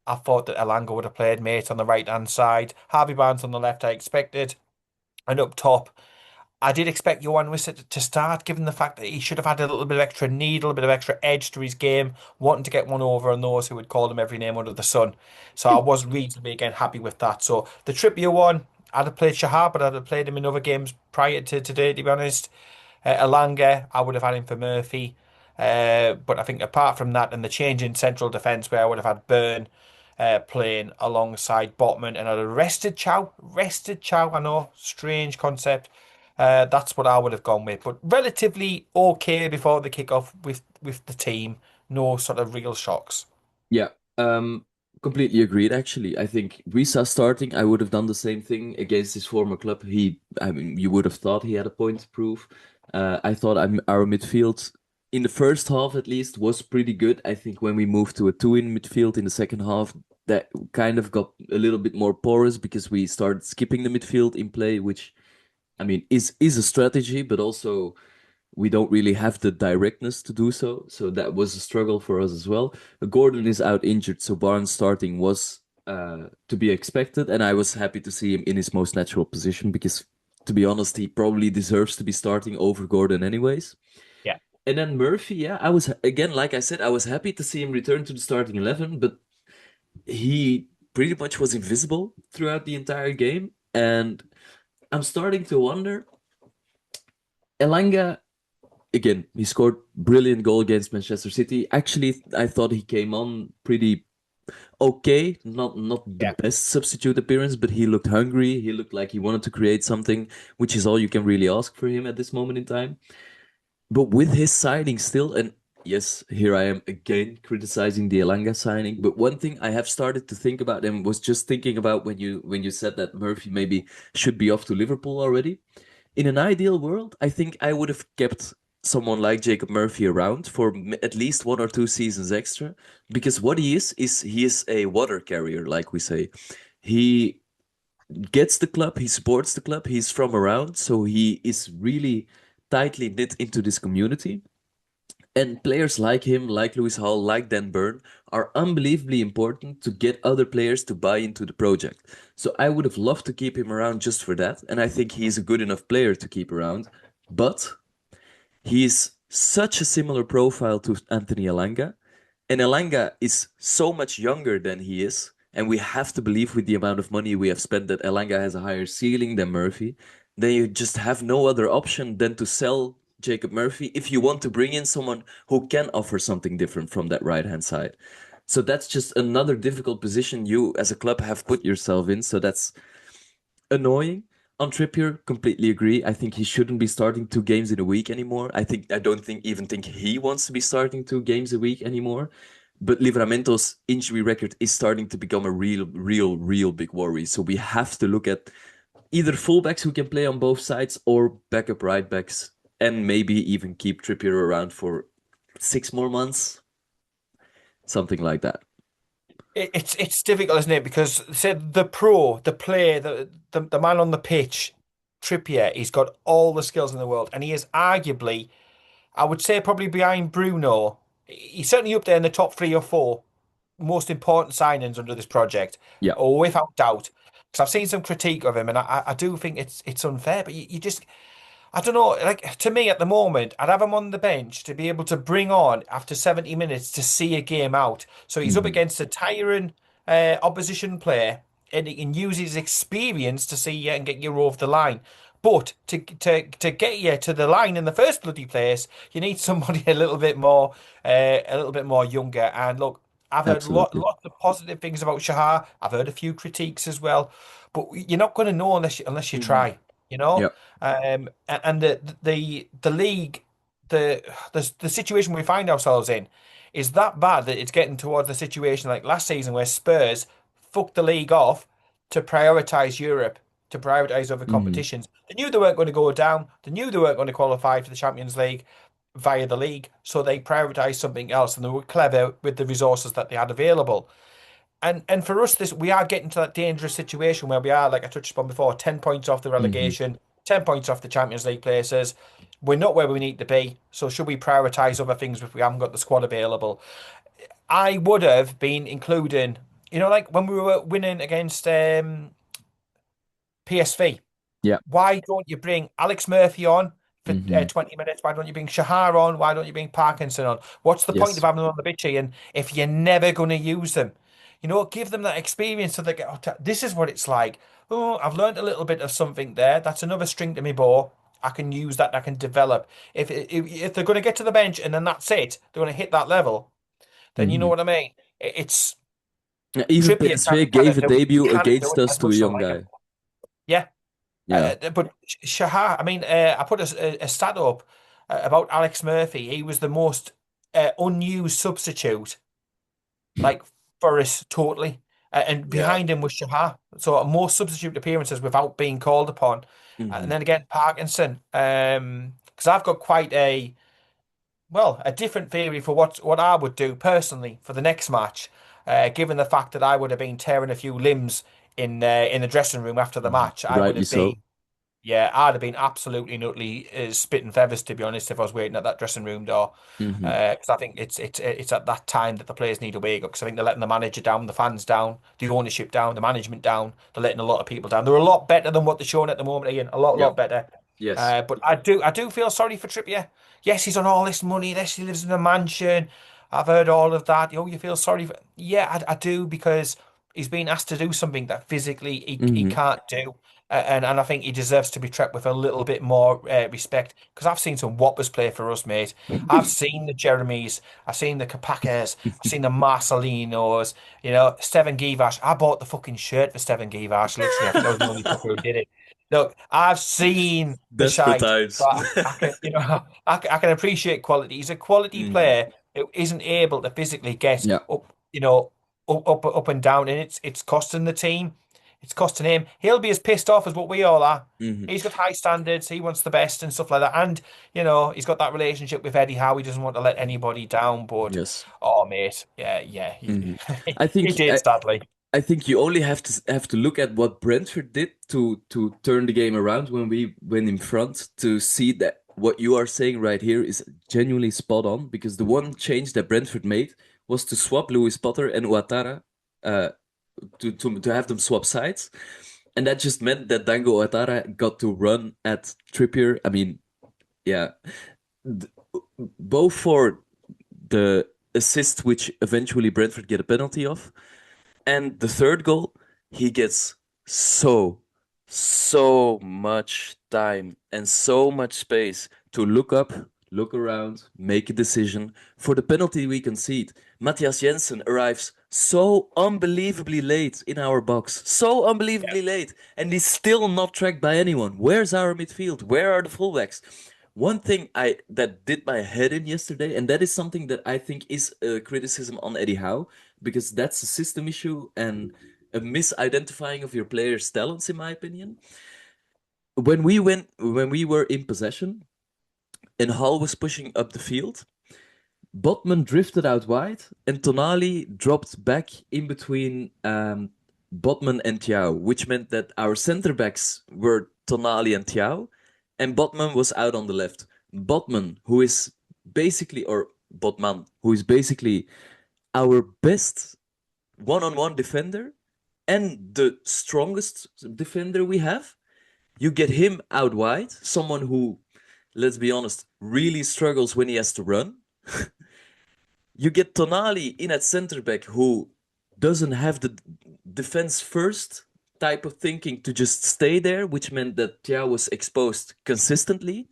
I thought that Elanga would have played mate on the right hand side, Harvey Barnes on the left. I expected, and up top. I did expect Johan Wissa to start, given the fact that he should have had a little bit of extra need, a little bit of extra edge to his game, wanting to get one over on those who would call him every name under the sun. So I was reasonably again happy with that. So the Trippier one, I'd have played Shahar, but I'd have played him in other games prior to today, to be honest. Elanga, I would have had him for Murphy. But I think apart from that and the change in central defence where I would have had Burn playing alongside Botman and I'd have rested Chow. Rested Chow, I know, strange concept. That's what I would have gone with, but relatively okay before the kickoff with the team. No sort of real shocks. Yeah, um, completely agreed. Actually, I think Risa starting, I would have done the same thing against his former club. I mean, you would have thought he had a point to prove. I thought our midfield, in the first half at least, was pretty good. I think when we moved to a two-in midfield in the second half, that kind of got a little bit more porous because we started skipping the midfield in play, which I mean is a strategy, but also we don't really have the directness to do so. So that was a struggle for us as well. Gordon is out injured, so Barnes starting was to be expected, and I was happy to see him in his most natural position because, to be honest, he probably deserves to be starting over Gordon anyways. Yeah. And then Murphy, yeah, I was again, like I said, I was happy to see him return to the starting 11, but he pretty much was invisible throughout the entire game, and I'm starting to wonder. Elanga again, he scored brilliant goal against Manchester City. Actually, I thought he came on pretty okay. Not the Yeah. best substitute appearance, but he looked hungry. He looked like he wanted to create something, which is all you can really ask for him at this moment in time. But with his signing still, and yes, here I am again criticizing the Elanga signing. But one thing I have started to think about and was just thinking about when you said that Murphy maybe should be off to Liverpool already. In an ideal world, I think I would have kept someone like Jacob Murphy around for at least 1 or 2 seasons extra, because what he is he is a water carrier, like we say. He gets the club, he supports the club, he's from around, so he is really tightly knit into this community. And players like him, like Lewis Hall, like Dan Burn, are unbelievably important to get other players to buy into the project. So I would have loved to keep him around just for that, and I think he's a good enough player to keep around. But he's such a similar profile to Anthony Elanga, and Elanga is so much younger than he is. And we have to believe with the amount of money we have spent that Elanga has a higher ceiling than Murphy. Then you just have no other option than to sell Jacob Murphy if you want to bring in someone who can offer something different from that right hand side. So that's just another difficult position you as a club have put yourself in. So that's annoying. On Trippier, completely agree. I think he shouldn't be starting 2 games in a week anymore. I don't think even think he wants to be starting 2 games a week anymore. But Livramento's injury record is starting to become a real big worry. So we have to look at either fullbacks who can play on both sides or backup right backs, and maybe even keep Trippier around for 6 more months, something like that. It's difficult, isn't it? Because say the pro, the player, the man on the pitch, Trippier, he's got all the skills in the world, and he is arguably I would say probably behind Bruno. He's certainly up there in the top 3 or 4 most important signings under this project, Yeah. or without doubt. Because I've seen some critique of him, and I do think it's unfair. But you just I don't know. Like to me at the moment, I'd have him on the bench to be able to bring on after 70 minutes to see a game out. So he's up Hmm. against a tiring opposition player, and he can use his experience to see you and get you over the line. But to get you to the line in the first bloody place, you need somebody a little bit more younger. And look, I've heard Absolutely. lots of positive things about Shahar. I've heard a few critiques as well, but you're not going to know unless you Hmm. try. You know. Yeah. And the league, the situation we find ourselves in is that bad that it's getting towards the situation like last season where Spurs fucked the league off to prioritize Europe, to prioritize other Hmm. competitions. They knew they weren't going to go down. They knew they weren't going to qualify for the Champions League via the league, so they prioritized something else, and they were clever with the resources that they had available. And for us, this we are getting to that dangerous situation where we are, like I touched upon before, 10 points off the Hmm. relegation, 10 points off the Champions League places. We're not where we need to be. So should we prioritise other things if we haven't got the squad available? I would have been including, like when we were winning against PSV. Yeah. Why don't you bring Alex Murphy on for Hmm. 20 minutes? Why don't you bring Shahar on? Why don't you bring Parkinson on? What's the point of Yes. having them on the pitch, Ian, if you're never going to use them? Give them that experience so they get, "Oh, this is what it's like. Oh, I've learned a little bit of something there. That's another string to my bow. I can use that. I can develop. If they're going to get to the bench and then that's it, they're going to hit that level, then you know Hmm. what I mean? It's Even Trippier PSV cannot gave a do it. He debut cannot do against it us as to a much as I young like him. guy. Yeah. Yeah. But Shahar, I mean, I put a stat up about Alex Murphy. He was the most unused substitute, like for us totally. And Yeah. behind him was Shahar. So more substitute appearances without being called upon. And Hmm. then again, Parkinson. Because I've got quite a different theory for what I would do personally for the next match. Given the fact that I would have been tearing a few limbs in the dressing room after the match, I would Rightly have so. been. Yeah, I'd have been absolutely nutty spitting feathers to be honest if I was waiting at that dressing room door. Hmm. Because I think it's at that time that the players need to wake up. Because I think they're letting the manager down, the fans down, the ownership down, the management down. They're letting a lot of people down. They're a lot better than what they're showing at the moment, Ian. A Yeah. lot better. Yes. But I do feel sorry for Trippier. Yes, he's on all this money. Yes, he lives in a mansion. I've heard all of that. You feel sorry for? Yeah, I do because he's been asked to do something that physically he Hmm. can't do. And I think he deserves to be treated with a little bit more respect because I've seen some whoppers play for us, mate. I've seen the Jeremys, I've seen the Kapakas, I've seen the Marcelinos, Steven Givash. I bought the fucking shirt for Steven Givash, literally. I think I was the only fucker who did it. Look, I've seen the Desperate shite, times. but I can, I can appreciate quality. He's a quality Hmm. player who isn't able to physically get Yeah. up, up and down, and it's costing the team. It's costing him. He'll be as pissed off as what we all are. Hmm. He's got high standards. He wants the best and stuff like that. And he's got that relationship with Eddie Howe. He doesn't want to let anybody down. But Yes. oh, mate, yeah, Hmm. he, I he think did sadly. I think you only have to look at what Brentford did to turn the game around when we went in front to see that what you are saying right here is genuinely spot on because the one change that Brentford made was to swap Louis Potter and Ouattara uh, to have them swap sides. And that just meant that Dango Ouattara got to run at Trippier. I mean, yeah, th- both for the assist, which eventually Brentford get a penalty of, and the third goal, he gets so, so much time and so much space to look up, look around, make a decision. For the penalty we concede, Matthias Jensen arrives so unbelievably late in our box. So unbelievably late. And he's still not tracked by anyone. Where's our midfield? Where are the fullbacks? One thing that did my head in yesterday, and that is something that I think is a criticism on Eddie Howe, because that's a system issue and a misidentifying of your players' talents, in my opinion. When we were in possession and Hall was pushing up the field, Botman drifted out wide and Tonali dropped back in between Botman and Thiaw, which meant that our center backs were Tonali and Thiaw, and Botman was out on the left. Botman, who is basically, or Botman, who is basically our best one-on-one defender and the strongest defender we have. You get him out wide, someone who, let's be honest, really struggles when he has to run. You get Tonali in at center back who doesn't have the defense first type of thinking to just stay there, which meant that Thiaw was exposed consistently.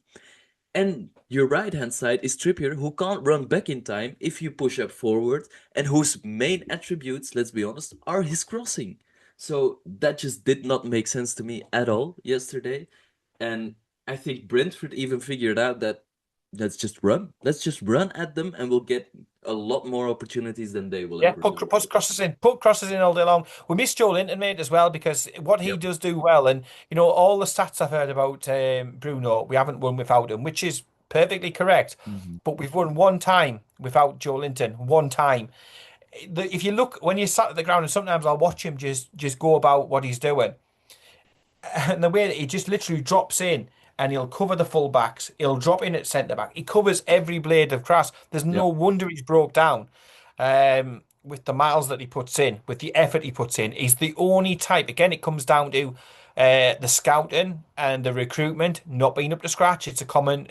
And your right hand side is Trippier, who can't run back in time if you push up forward, and whose main attributes, let's be honest, are his crossing. So that just did not make sense to me at all yesterday. And I think Brentford even figured out that let's just run. Let's just run at them and we'll get a lot more opportunities than they will Yeah, ever do. put crosses in all day long. We miss Joel Linton, mate, as well, because what he Yep. does do well, and all the stats I've heard about Bruno, we haven't won without him, which is perfectly correct. Hmm. But we've won one time without Joel Linton, one time. If you look when you sat at the ground, and sometimes I'll watch him just go about what he's doing, and the way that he just literally drops in and he'll cover the full backs, he'll drop in at centre back. He covers every blade of grass. There's no Yep. wonder he's broke down. With the miles that he puts in, with the effort he puts in, he's the only type. Again, it comes down to the scouting and the recruitment not being up to scratch. It's a common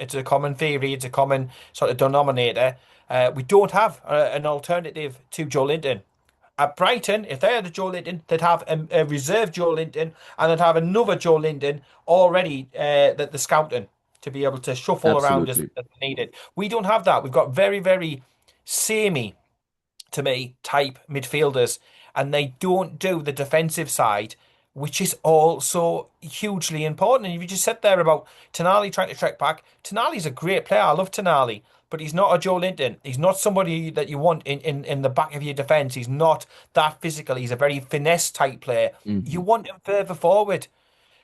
theory. It's a common sort of denominator. We don't have an alternative to Joe Linton. At Brighton, if they had a Joe Linton, they'd have a reserve Joe Linton, and they'd have another Joe Linton already that the scouting to be able to shuffle around as Absolutely. they need it. We don't have that. We've got very, very samey, to me, type midfielders, and they don't do the defensive side, which is also hugely important. And you just said there about Tonali trying to track back. Tonali's a great player. I love Tonali, but he's not a Joe Linton. He's not somebody that you want in the back of your defence. He's not that physical. He's a very finesse type player. You Hmm. want him further forward.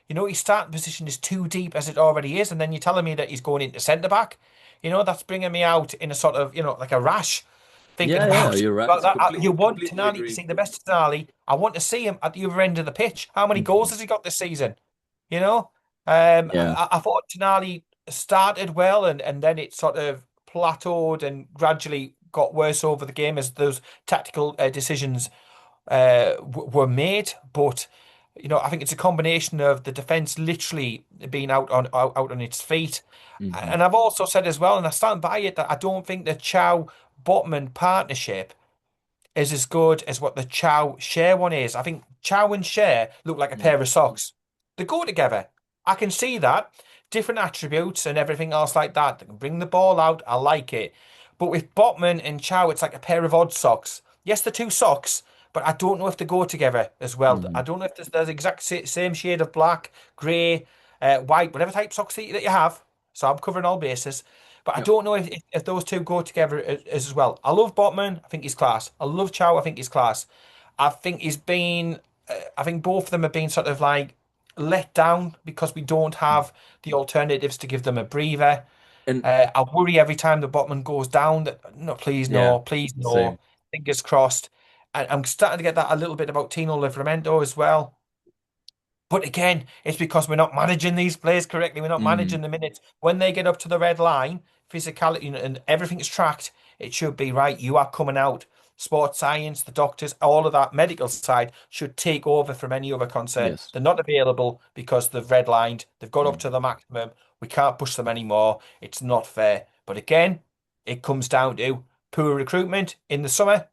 His starting position is too deep as it already is, and then you're telling me that he's going into centre back. That's bringing me out in a sort of, like a rash, thinking Yeah, yeah, about you're about right. that. You want Completely Tonali to agree. see the best of Tonali. I want to see him at the other end of the pitch. How many goals Hmm. has he got this season? You know, Yeah. I thought Tonali started well, and then it sort of plateaued and gradually got worse over the game as those tactical decisions were made. But I think it's a combination of the defense literally being out on its feet, Hmm. and I've also said as well, and I stand by it, that I don't think the Chow Botman partnership is as good as what the Chow Share one is. I think Chow and Share look like a pair of socks. They go together. I can see that. Different attributes and everything else like that. They can bring the ball out. I like it. But with Botman and Chow, it's like a pair of odd socks. Yes, they're two socks, but I don't know if they go together as well. I Hmm. don't know if there's the exact same shade of black, grey, white, whatever type socks that you have. So I'm covering all bases. But I Yeah. don't know if those two go together as well. I love Botman. I think he's class. I love Chow. I think he's class. I think he's been. I think both of them have been sort of like let down because we don't have the alternatives to give them a breather. And I worry every time the Botman goes down that no, please yeah, no, please same. no. Fingers crossed. And I'm starting to get that a little bit about Tino Livramento as well. But again, it's because we're not managing these players correctly. We're not Hmm. managing the minutes. When they get up to the red line, physicality and everything is tracked, it should be right. You are coming out. Sports science, the doctors, all of that medical side should take over from any other concern. Yes. They're not available because they've redlined. They've got up Hmm. to the maximum. We can't push them anymore. It's not fair. But again, it comes down to poor recruitment in the summer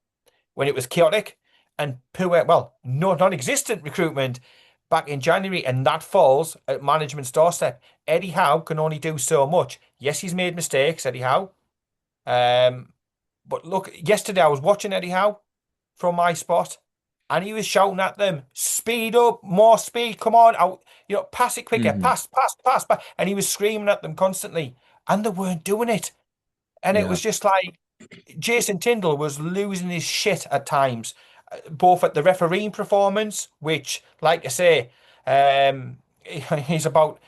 when it was chaotic, and poor, well, no non-existent recruitment back in January, and that falls at management's doorstep. Eddie Howe can only do so much. Yes, he's made mistakes, Eddie Howe. Um, but look, yesterday I was watching Eddie Howe from my spot, and he was shouting at them, "Speed up, more speed, come on, out, pass it quicker, Hmm. pass, pass, pass, pass," and he was screaming at them constantly, and they weren't doing it. And it Yeah. was just like Jason Tyndall was losing his shit at times, both at the refereeing performance, which, like I say, he's about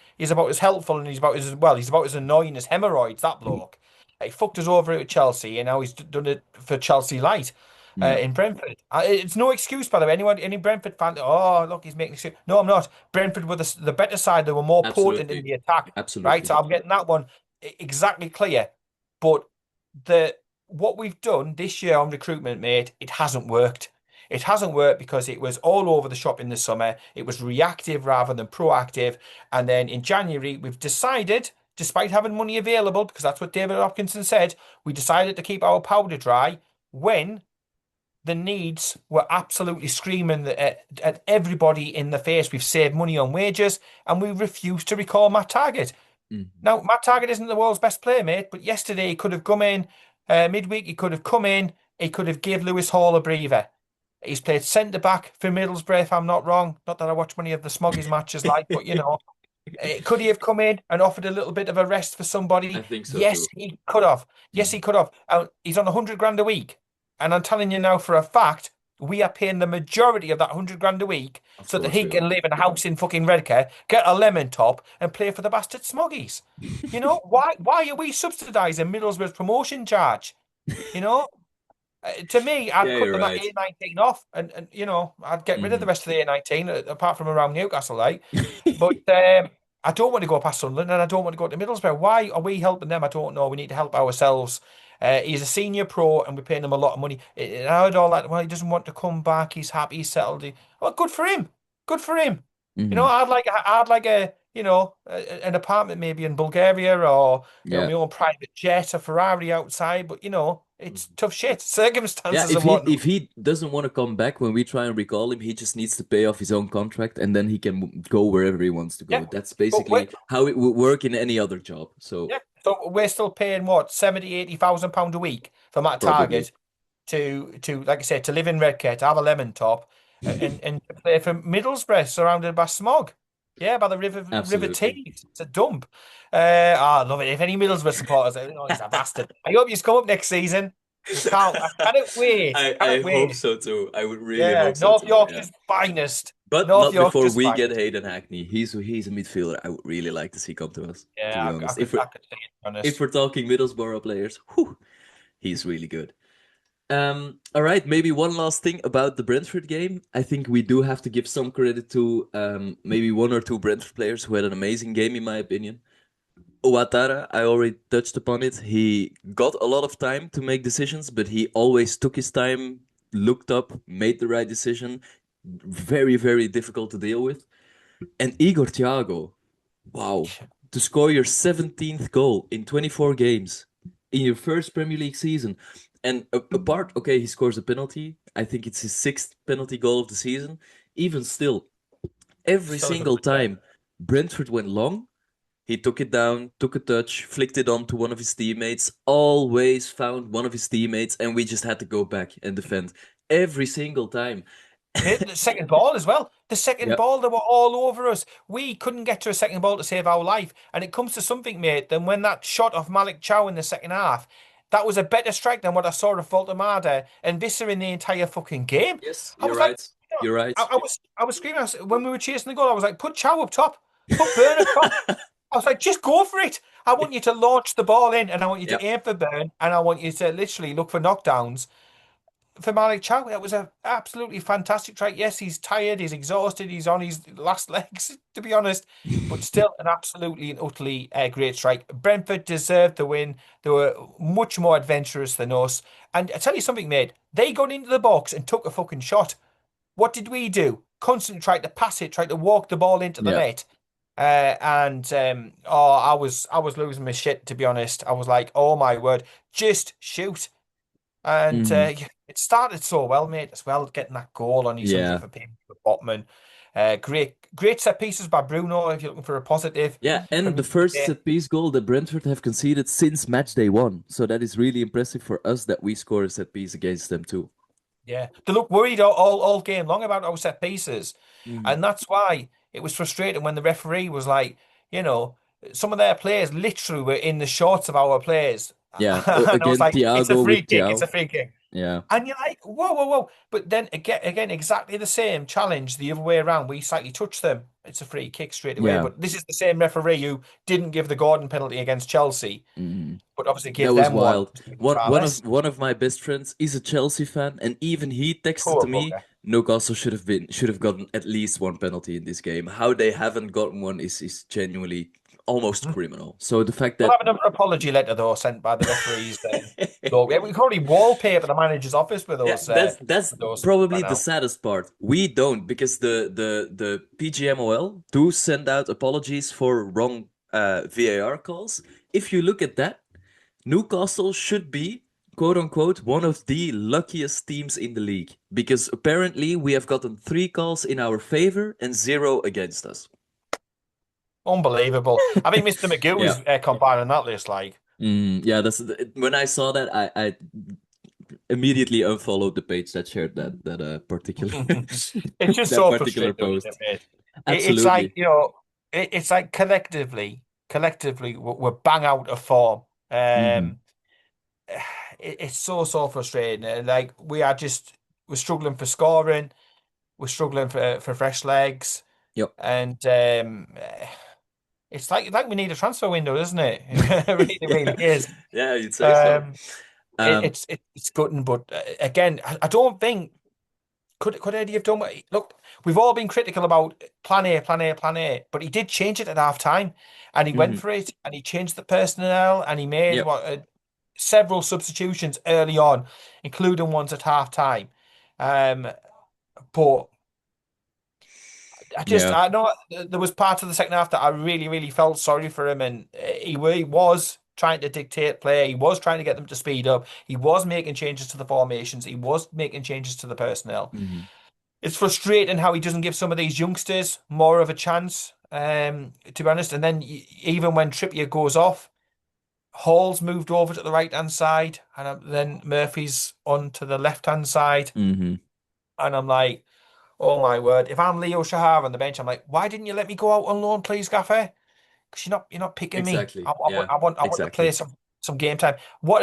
as helpful and he's about as annoying as hemorrhoids. That bloke, he fucked us over at Chelsea, and now he's done it for Chelsea Light. Yeah. In Brentford, it's no excuse, by the way. Any Brentford fan? Oh, look, he's making excuse. No, I'm not. Brentford were the better side. They were more potent in Absolutely. the attack, right? Absolutely. So I'm getting that one exactly clear. But the what we've done this year on recruitment, mate, it hasn't worked. It hasn't worked because it was all over the shop in the summer. It was reactive rather than proactive. And then in January, we've decided, despite having money available, because that's what David Hopkinson said, we decided to keep our powder dry when the needs were absolutely screaming at everybody in the face. We've saved money on wages and we refused to recall Matt Targett. Mhm. Now, Matt Targett isn't the world's best player, mate, but yesterday he could have come in midweek. He could have come in. He could have gave Lewis Hall a breather. He's played centre back for Middlesbrough, if I'm not wrong. Not that I watch many of the Smoggies matches, like, but could he have come in and offered a little bit of a rest for I somebody? think so Yes, too. he could have. Yes, he Mhm. could have. He's on 100 grand a week, and I'm telling you now for a fact, we are paying the majority of that 100 grand a week Of so that course he we can are. live in a house in fucking Redcar, get a lemon top, and play for the bastard Smoggies. Why are we subsidising Middlesbrough's promotion charge? You know, to me, I'd Yeah, cut you're them at right. A19 off, and I'd get rid of the Mhm. rest of the A19, apart from around Newcastle, like. But I don't want to go past Sunderland, and I don't want to go to Middlesbrough. Why are we helping them? I don't know. We need to help ourselves. He's a senior pro, and we're paying him a lot of money. I heard all that. Well, he doesn't want to come back. He's happy. He's settled. Well, good for him. Good for him. Mhm. I'd like an apartment maybe in Bulgaria, or Yeah. my own private jet, a Ferrari outside. But it's Mhm. tough shit, Yeah, circumstances if and he whatnot. if he doesn't want to come back when we try and recall him, he just needs to pay off his own contract and then he can go wherever he wants to Yeah, go. That's but we basically how it would work in any other job. So yeah. So we're still paying what 70, 80,000 pound a week for Matt probably. Target to like I said, to live in Redcar, to have a lemon top, and to play for Middlesbrough, surrounded by smog. Yeah, by the River Absolutely. Tees. It's a dump. I love it. If any Middlesbrough supporters, he's a bastard. I hope he's come up next season. I can't wait. I Can't hope wait. so too. I would really Yeah, hope so North too. Yeah. Yorkshire's finest. But North not before Yorkshire's we get finest. Hayden Hackney. He's a midfielder I would really like to see come to us, to be Yeah, honest. If I we're could see it, to be if honest. we're talking Middlesbrough players, whew, he's really good. All right, maybe one last thing about the Brentford game. I think we do have to give some credit to maybe one or two Brentford players who had an amazing game, in my opinion. Ouattara, I already touched upon it. He got a lot of time to make decisions, but he always took his time, looked up, made the right decision. Very, very difficult to deal with. And Igor Thiago, wow, to score your 17th goal in 24 games in your first Premier League season. And apart, okay, he scores a penalty. I think it's his sixth penalty goal of the season. Even still, every Still a good single player. time Brentford went long, he took it down, took a touch, flicked it on to one of his teammates, always found one of his teammates, and we just had to go back and defend every single time. Mate, the second ball as well. The second Yep. ball, they were all over us. We couldn't get to a second ball to save our life. And it comes to something, mate, than when that shot of Malik Chow in the second half, that was a better strike than what I saw of Voltemada and Visser in the entire fucking game. Yes, I you're was like, right. You're right. I was screaming when we were chasing the goal. I was like, put Chow up top, put Burn up top. I was like, just go for it. I want you to launch the ball in, and I want you to Yep. aim for Burn, and I want you to literally look for knockdowns for Malik Chow. That was an absolutely fantastic track. Yes, he's tired, he's exhausted, he's on his last legs, to be honest, but still an absolutely and utterly great strike. Brentford deserved the win. They were much more adventurous than us. And I tell you something, mate, they got into the box and took a fucking shot. What did we do? Constantly tried to pass it, tried to walk the ball into the Yeah. net. I was losing my shit, to be honest. I was like, oh my word, just shoot. And Mhm. it started so well, mate, as well, getting that goal on his 100th Yeah. appearance for Botman. Great set pieces by Bruno, if you're looking for a positive Yeah, and from the first yesterday. set piece goal that Brentford have conceded since match day one. So that is really impressive for us that we score a set piece against them too. Yeah, they look worried all game long about our set pieces. Mhm. And that's why it was frustrating when the referee was like, you know, some of their players literally were in the shorts of our players. Yeah, And I was again, like, it's a Thiago free with kick, it's Thiago. a free kick. Yeah. And you're like, whoa, whoa, whoa. But then again, exactly the same challenge the other way around. We slightly touch them. It's a free kick straight away. Yeah. But this is the same referee who didn't give the Gordon penalty against Chelsea, Mhm. but obviously That gave was them one. wild. One of Far one of my best friends is a Chelsea fan, and even he texted to Poor me, bugger. Newcastle should have gotten at least one penalty in this game. How they haven't gotten one is genuinely almost criminal. So the fact We'll that have another apology letter though sent by the referees. Look, we can probably wallpaper the manager's office yeah, that's with those probably right the now. saddest part. We don't because the PGMOL do send out apologies for wrong VAR calls. If you look at that, Newcastle should be, quote unquote, one of the luckiest teams in the league because apparently we have gotten 3 calls in our favor and 0 against us. Unbelievable. I think Mr. McGill Yeah. was compiling that list. Like, Yeah, when I saw that, I immediately unfollowed the page that shared that particular it's just that so particular frustrating, isn't it, post. mate? It's like Absolutely. it's like collectively, we're bang out of form. Hmm. It's so frustrating. Like we're struggling for scoring, we're struggling for fresh legs, Yep. and it's like we need a transfer window, isn't it? It really Yeah. is. Yeah, you'd say so. Um, Um, it's gutting, but again, I don't think could Eddie have done what look, we've all been critical about plan A, but he did change it at half time and he went mhm. for it and he changed the personnel and he made Yep. several substitutions early on, including ones at half time. Um, but Yeah. I know there was part of the second half that I really felt sorry for him, and he was trying to dictate play. He was trying to get them to speed up. He was making changes to the formations. He was making changes to the personnel. Hmm. It's frustrating how he doesn't give some of these youngsters more of a chance, to be honest. And then even when Trippier goes off, Hall's moved over to the right hand side, and then Murphy's on to the left hand side, Hmm. and I'm like. Oh my word! If I'm Leo Shahar on the bench, I'm like, why didn't you let me go out on loan, please, Gaffer? Because you're not picking me. Exactly. Yeah. I want to play Exactly. some game time. What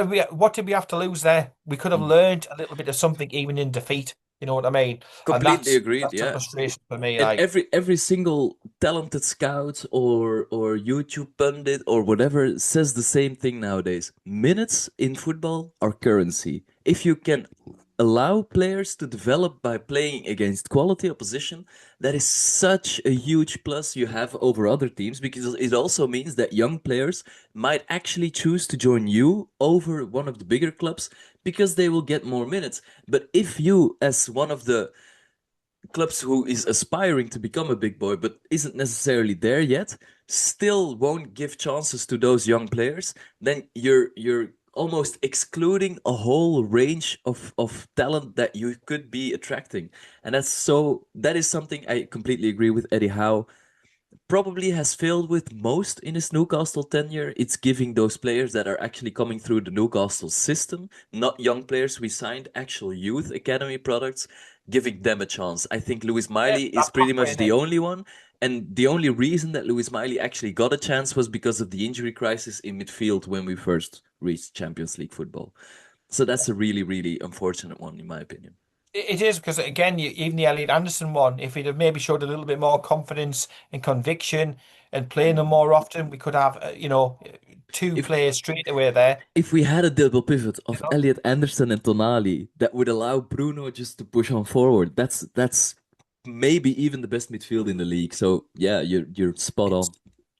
did we have to lose there? We could have Mhm. learned a little bit of something even in defeat. You know what I mean? And Completely agreed. that's a Yeah. frustration for me. And Like, every single talented scout or YouTube pundit or whatever says the same thing nowadays. Minutes in football are currency. If you can allow players to develop by playing against quality opposition, that is such a huge plus you have over other teams because it also means that young players might actually choose to join you over one of the bigger clubs because they will get more minutes. But if you, as one of the clubs who is aspiring to become a big boy but isn't necessarily there yet, still won't give chances to those young players, then you're almost excluding a whole range of talent that you could be attracting. And that is something I completely agree with Eddie Howe probably has failed with most in his Newcastle tenure. It's giving those players that are actually coming through the Newcastle system, not young players we signed, actual youth academy products, giving them a chance. I think Lewis yeah, Miley is that pretty pathway much in the it. only one. And the only reason that Lewis Miley actually got a chance was because of the injury crisis in midfield when we first reached Champions League football. So that's a really, really unfortunate one, in my opinion. It is because again, even the Elliot Anderson one, if he'd have maybe showed a little bit more confidence and conviction and playing them Mhm. more often, we could have two If players straight away there. If we had a double pivot You of know? Elliot Anderson and Tonali, that would allow Bruno just to push on forward. That's maybe even the best midfield in the league. So yeah, you're spot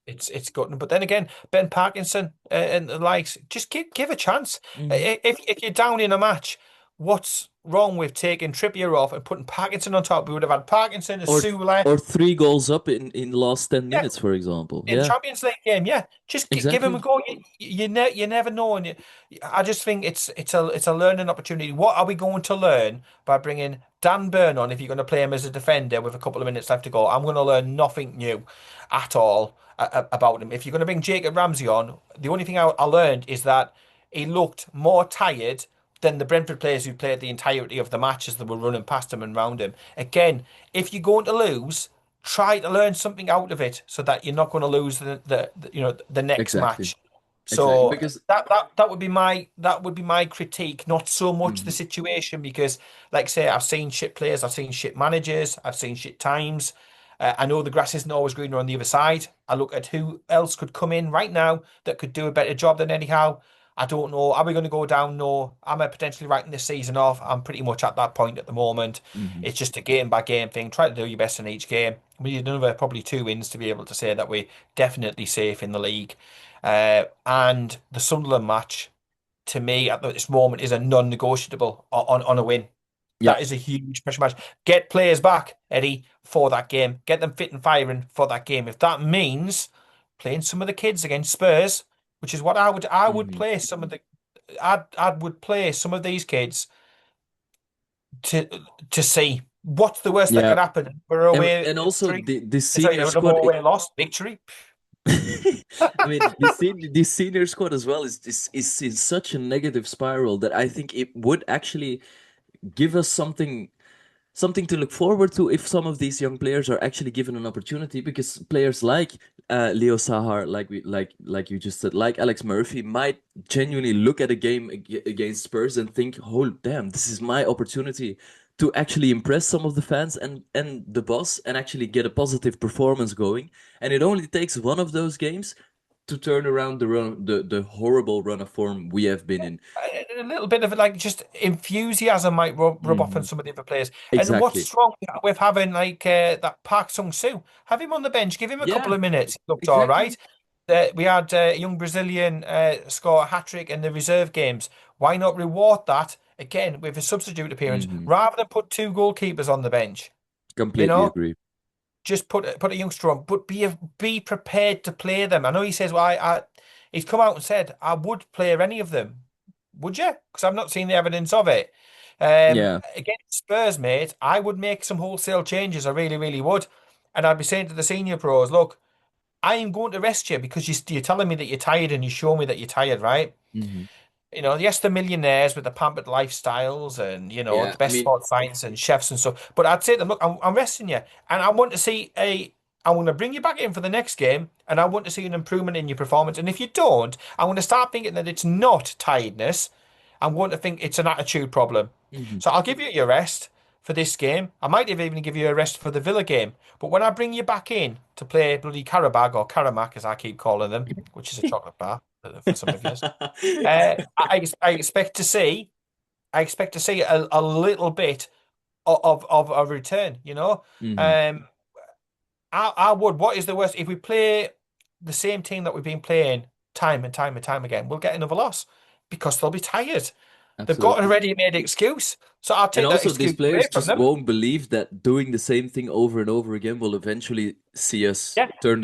It's on. it's good. But then again, Ben Parkinson and the likes, just give a chance. Hmm. If you're down in a match, what's wrong with taking Trippier off and putting Parkinson on top? We would have had Parkinson, a Or Sule. or 3 goals up in the last 10 minutes, for example. In Yeah, Champions League game, yeah, just give him a exactly. go. You never know, and I just think it's a learning opportunity. What are we going to learn by bringing Dan Burn on if you're going to play him as a defender with a couple of minutes left to go? I'm going to learn nothing new at all about him. If you're going to bring Jacob Ramsey on, the only thing I learned is that he looked more tired than the Brentford players who played the entirety of the match as they were running past him and round him. Again, if you're going to lose, try to learn something out of it so that you're not going to lose the next Exactly. match. Exactly. So Because that would be my critique, not so much the Mhm. situation because, like I say, I've seen shit players, I've seen shit managers, I've seen shit times. I know the grass isn't always greener on the other side. I look at who else could come in right now that could do a better job than Eddie Howe. I don't know. Are we going to go down? No. Am I potentially writing this season off? I'm pretty much at that point at the moment. Hmm. It's just a game by game thing. Try to do your best in each game. We need another probably 2 wins to be able to say that we're definitely safe in the league. And the Sunderland match, to me, at this moment, is a non-negotiable on a win. Yeah. That is a huge pressure match. Get players back, Eddie, for that game. Get them fit and firing for that game. If that means playing some of the kids against Spurs, which is what I would Hmm. play some of the I would play some of these kids to see what's the worst that Yeah. could happen. We're And away and also victory. the Sorry, senior another squad. away loss victory. I mean, the senior squad as well is in such a negative spiral that I think it would actually give us something to look forward to if some of these young players are actually given an opportunity, because players like Leo Sahar, like you just said, like Alex Murphy, might genuinely look at a game against Spurs and think, "Oh, damn, this is my opportunity to actually impress some of the fans and the boss and actually get a positive performance going." And it only takes one of those games to turn around the horrible run of form we have been in. A little bit of like just enthusiasm might rub off on Mhm. some of the other players. And Exactly. what's wrong with having like that Park Sung-soo? Have him on the bench, give him a couple Yeah, of minutes. He looked all exactly. right. We had a young Brazilian score a hat trick in the reserve games. Why not reward that again with a substitute appearance Hmm. rather than put two goalkeepers on the bench? You Completely know, agree. just put a youngster on, but be prepared to play them. I know he says, "Well, he's come out and said I would play any of them." Would you? Because I've not seen the evidence of it. Yeah. Against Spurs, mate, I would make some wholesale changes. I really, really would. And I'd be saying to the senior pros, look, I am going to rest you because you're telling me that you're tired and you show me that you're tired, right? Hmm. Yes, the millionaires with the pampered lifestyles and, Yeah. the I best mean, sports science and chefs and stuff. But I'd say to them, look, I'm resting you. And I want to see I want to bring you back in for the next game and I want to see an improvement in your performance. And if you don't, I want to start thinking that it's not tiredness. I'm going to think it's an attitude problem. mhm. So I'll give you your rest for this game. I might even give you a rest for the Villa game. But when I bring you back in to play bloody Carabag or Caramac, as I keep calling them, which is a chocolate bar for some of you. I expect to see a little bit of a return, Hmm. Um, I would. What is the worst? If we play the same team that we've been playing time and time and time again, we'll get another loss because they'll be tired. They've got a Absolutely. ready-made excuse. So I'll And take that also, these excuse away players from just them. won't believe that doing the same thing over and over again will eventually see us Yeah, turn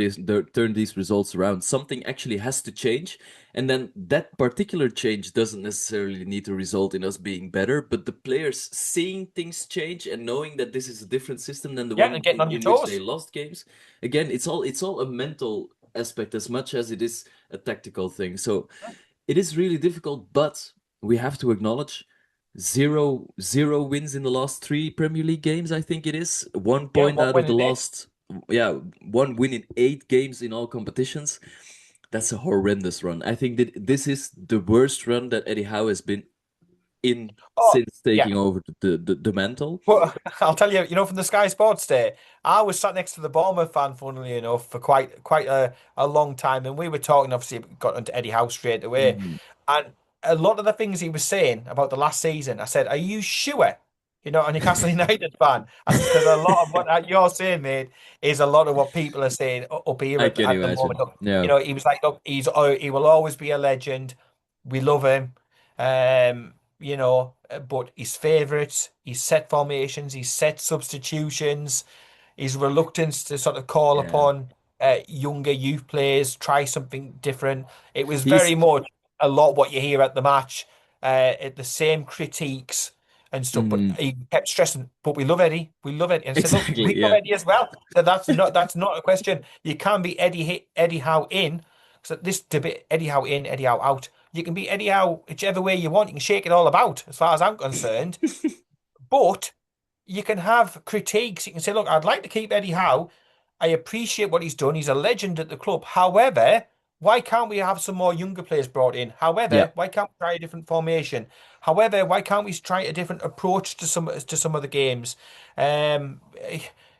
these results around. Something actually has to change, and then that particular change doesn't necessarily need to result in us being better, but the players seeing things change and knowing that this is a different system than the yeah, one and getting on your in which they toes. lost games. Again, it's all a mental aspect as much as it is a tactical thing. So it is really difficult, but we have to acknowledge zero wins in the last three Premier League games, I think it is. One Yeah, point one out of win the in eight. last, yeah, one win in 8 games in all competitions. That's a horrendous run. I think that this is the worst run that Eddie Howe has been in Oh, since yeah. taking over the mantle. Well, I'll tell you, from the Sky Sports day, I was sat next to the Bournemouth fan, funnily enough, for quite a long time, and we were talking. Obviously, got onto Eddie Howe straight away, Mhm. and a lot of the things he was saying about the last season, I said, "Are you sure?" A Newcastle United fan, I said, because a lot of what you're saying, mate, is a lot of what people are saying up here I at can the moment. imagine. Look, Yeah. he was like, "Look, he will always be a legend. We love him." But his favourites, his set formations, his set substitutions, his reluctance to sort of call Yeah. upon younger youth players, try something different. It was very He's much a lot what you hear at the match, at the same critiques and stuff. But mhm. he kept stressing, "But we love Eddie, we love Eddie." And I said, "Look, we Exactly, love yeah. Eddie as well. So that's not a question. You can be Eddie Howe in. So this debate, Eddie Howe in, Eddie Howe out. You can be Eddie Howe whichever way you want. You can shake it all about, as far as I'm concerned. But you can have critiques. You can say, look, I'd like to keep Eddie Howe. I appreciate what he's done. He's a legend at the club. However, why can't we have some more younger players brought in? Yeah. However, why can't we try a different formation? However, why can't we try a different approach to some of the games? Um,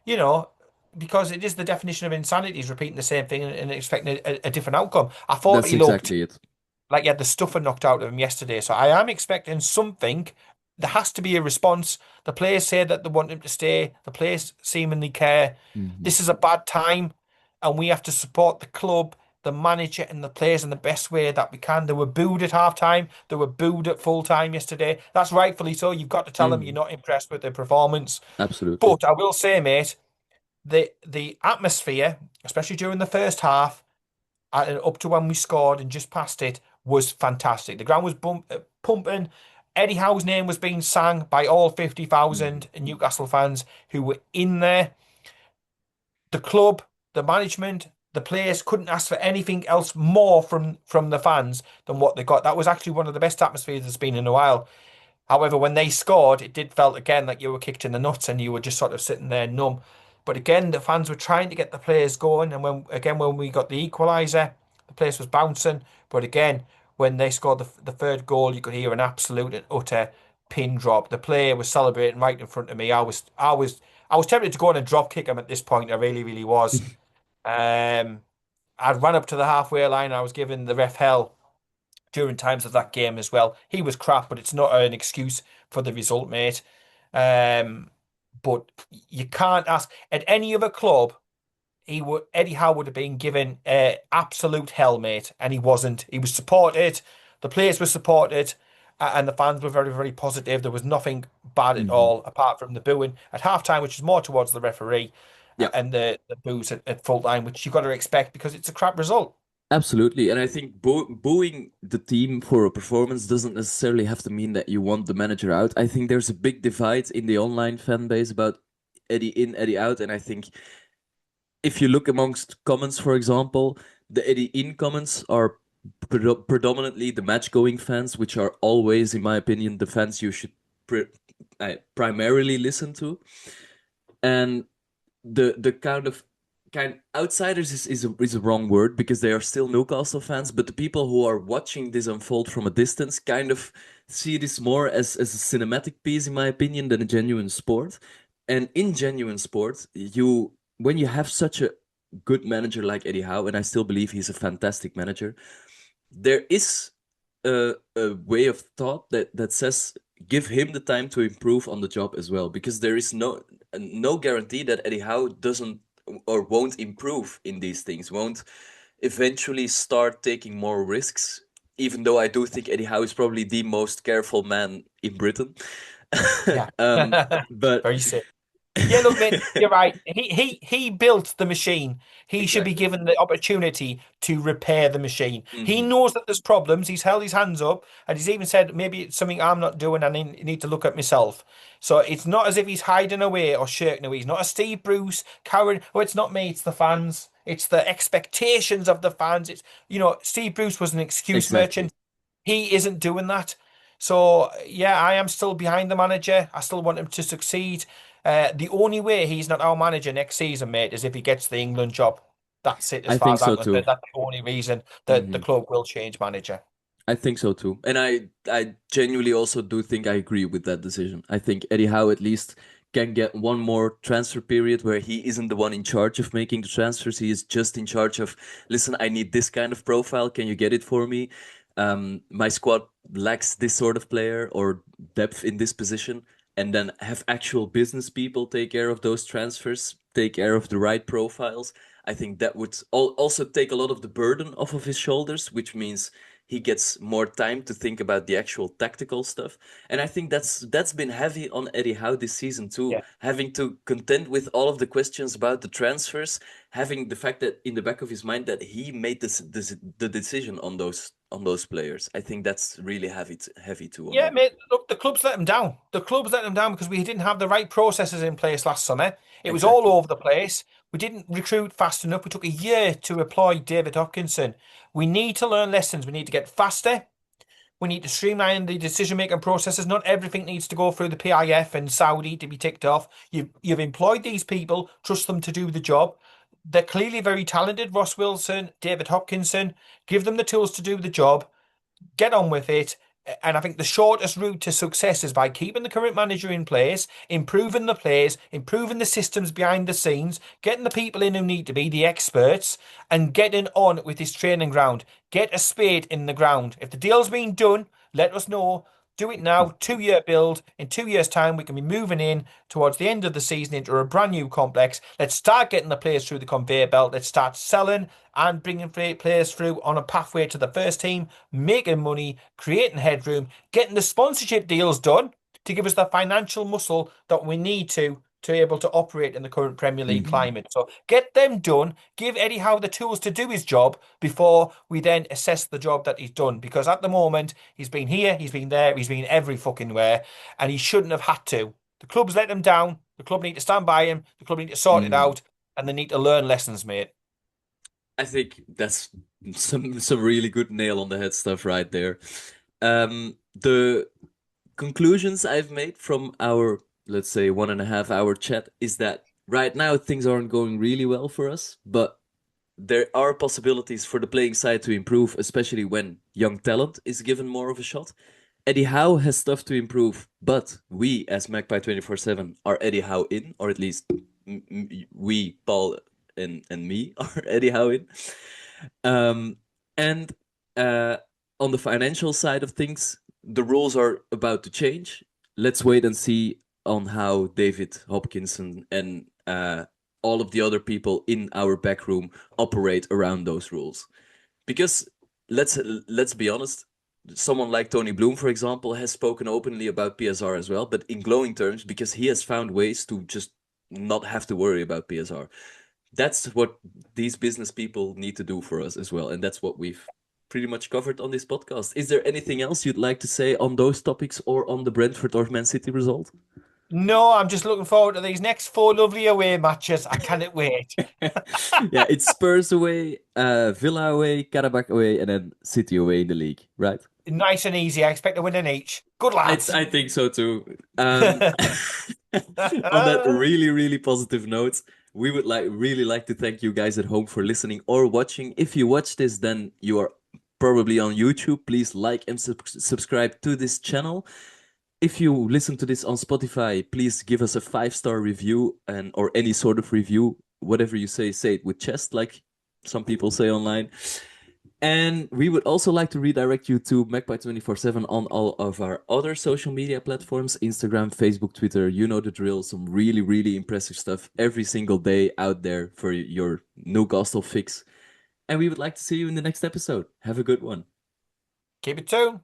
you know, because it is the definition of insanity is repeating the same thing and expecting a different outcome. I thought That's he looked exactly it. like he had the stuffer knocked out of him yesterday. So I am expecting something. There has to be a response. The players say that they want him to stay. The players seemingly care. Mhm. This is a bad time, and we have to support the club, the manager, and the players in the best way that we can. They were booed at half time. They were booed at full time yesterday. That's rightfully so. You've got to tell them you're Mhm. not impressed with their performance. Absolutely. But I will say, mate, the atmosphere, especially during the first half, and up to when we scored and just past it, was fantastic. The ground was pumping. Eddie Howe's name was being sang by all Mhm. 50,000 Newcastle fans who were in there. The club, the management, the players couldn't ask for anything else more from the fans than what they got. That was actually one of the best atmospheres there's been in a while. However, when they scored, it did felt again like you were kicked in the nuts and you were just sort of sitting there numb. But again, the fans were trying to get the players going, and when we got the equaliser, the place was bouncing. But again, when they scored the third goal, you could hear an absolute and utter pin drop. The player was celebrating right in front of me. I was tempted to go on and drop kick him at this point. I really, really was. Um, I'd run up to the halfway line. I was giving the ref hell during times of that game as well. He was crap, but it's not an excuse for the result, mate. Um, but you can't ask at any other club. Eddie Howe would have been given absolute hell, mate, and he wasn't. He was supported, the players were supported, and the fans were very, very positive. There was nothing bad at Mhm. all apart from the booing at halftime, which is more towards the referee, Yeah. and the boos at full time, which you've got to expect because it's a crap result. Absolutely, and I think booing the team for a performance doesn't necessarily have to mean that you want the manager out. I think there's a big divide in the online fan base about Eddie in, Eddie out, and I think if you look amongst comments, for example, the Eddie in comments are predominantly the match-going fans, which are always, in my opinion, the fans you should primarily listen to, and the kind outsiders is a wrong word because they are still Newcastle fans, but the people who are watching this unfold from a distance kind of see this more as a cinematic piece, in my opinion, than a genuine sport. And in genuine sport, when you have such a good manager like Eddie Howe, and I still believe he's a fantastic manager, there is a way of thought that says give him the time to improve on the job as well, because there is no guarantee that Eddie Howe doesn't or won't improve in these things, won't eventually start taking more risks. Even though I do think Eddie Howe is probably the most careful man in Britain, Yeah, um, but very safe. Yeah, look, mate, you're right. He built the machine. He should be exactly. given the opportunity to repair the machine. He Hmm. knows that there's problems. He's held his hands up, and he's even said maybe it's something I'm not doing, and I need to look at myself. So it's not as if he's hiding away or shirking away. He's not a Steve Bruce coward. Oh, it's not me. It's the fans. It's the expectations of the fans. Steve Bruce was an excuse Exactly. merchant. He isn't doing that. So, yeah, I am still behind the manager. I still want him to succeed. The only way he's not our manager next season, mate, is if he gets the England job. That's it, as I far think as I'm so concerned. too. That's the only reason that the Hmm. club will change manager. I think so too. And I genuinely also do think I agree with that decision. I think Eddie Howe at least can get one more transfer period where he isn't the one in charge of making the transfers. He is just in charge of, listen, I need this kind of profile. Can you get it for me? My squad lacks this sort of player or depth in this position. And then have actual business people take care of those transfers, take care of the right profiles. I think that would also take a lot of the burden off of his shoulders, which means he gets more time to think about the actual tactical stuff. And I think that's been heavy on Eddie Howe this season too, Yeah. having to contend with all of the questions about the transfers, having the fact that in the back of his mind that he made the decision on those players. I think that's really heavy too on Yeah, him. mate. Look, the club's let him down. The club's let him down because we didn't have the right processes in place last summer. It was all Exactly. over the place. We didn't recruit fast enough. We took a year to employ David Hopkinson. We need to learn lessons. We need to get faster. We need to streamline the decision-making processes. Not everything needs to go through the PIF and Saudi to be ticked off. You've employed these people, trust them to do the job. They're clearly very talented, Ross Wilson, David Hopkinson. Give them the tools to do the job. Get on with it. And I think the shortest route to success is by keeping the current manager in place, improving the players, improving the systems behind the scenes, getting the people in who need to be, the experts, and getting on with this training ground. Get a spade in the ground. If the deal's been done, let us know. Do it now, 2 year build. In 2 years' time, we can be moving in towards the end of the season into a brand new complex. Let's start getting the players through the conveyor belt. Let's start selling and bringing players through on a pathway to the first team, making money, creating headroom, getting the sponsorship deals done to give us the financial muscle that we need to be able to operate in the current Premier League Mhm. climate. So get them done. Give Eddie Howe the tools to do his job before we then assess the job that he's done. Because at the moment, he's been here, he's been there, he's been every fucking where, and he shouldn't have had to. The club's let him down. The club need to stand by him. The club need to sort it Mhm. out, and they need to learn lessons, mate. I think that's some really good nail on the head stuff right there. The conclusions I've made from our, let's say, 1.5 hour chat is that right now things aren't going really well for us, but there are possibilities for the playing side to improve, especially when young talent is given more of a shot. Eddie Howe has stuff to improve, but we as Magpie 24/7 are Eddie Howe in, or at least we, Paul and me, are Eddie Howe in. Um, and uh, on the financial side of things, the rules are about to change. Let's wait and see on how David Hopkinson and all of the other people in our back room operate around those rules. Because let's be honest, someone like Tony Bloom, for example, has spoken openly about PSR as well, but in glowing terms because he has found ways to just not have to worry about PSR. That's what these business people need to do for us as well, and that's what we've pretty much covered on this podcast. Is there anything else you'd like to say on those topics or on the Brentford or Man City result? No, I'm just looking forward to these next four lovely away matches. I cannot wait. Yeah, it's Spurs away, Villa away, Karabakh away, and then City away in the league, right? Nice and easy. I expect to win in each. Good I lads. I think so too. On that really really positive note, we would really like to thank you guys at home for listening or watching. If you watch this, then you are probably on YouTube. Please like and subscribe to this channel. If you listen to this on Spotify, please give us a 5-star review and or any sort of review. Whatever you say it with chest, like some people say online. And we would also like to redirect you to Magpie 24/7 on all of our other social media platforms, Instagram, Facebook, Twitter. You know the drill. Some really, really impressive stuff every single day out there for your Newcastle fix. And we would like to see you in the next episode. Have a good one. Keep it tuned.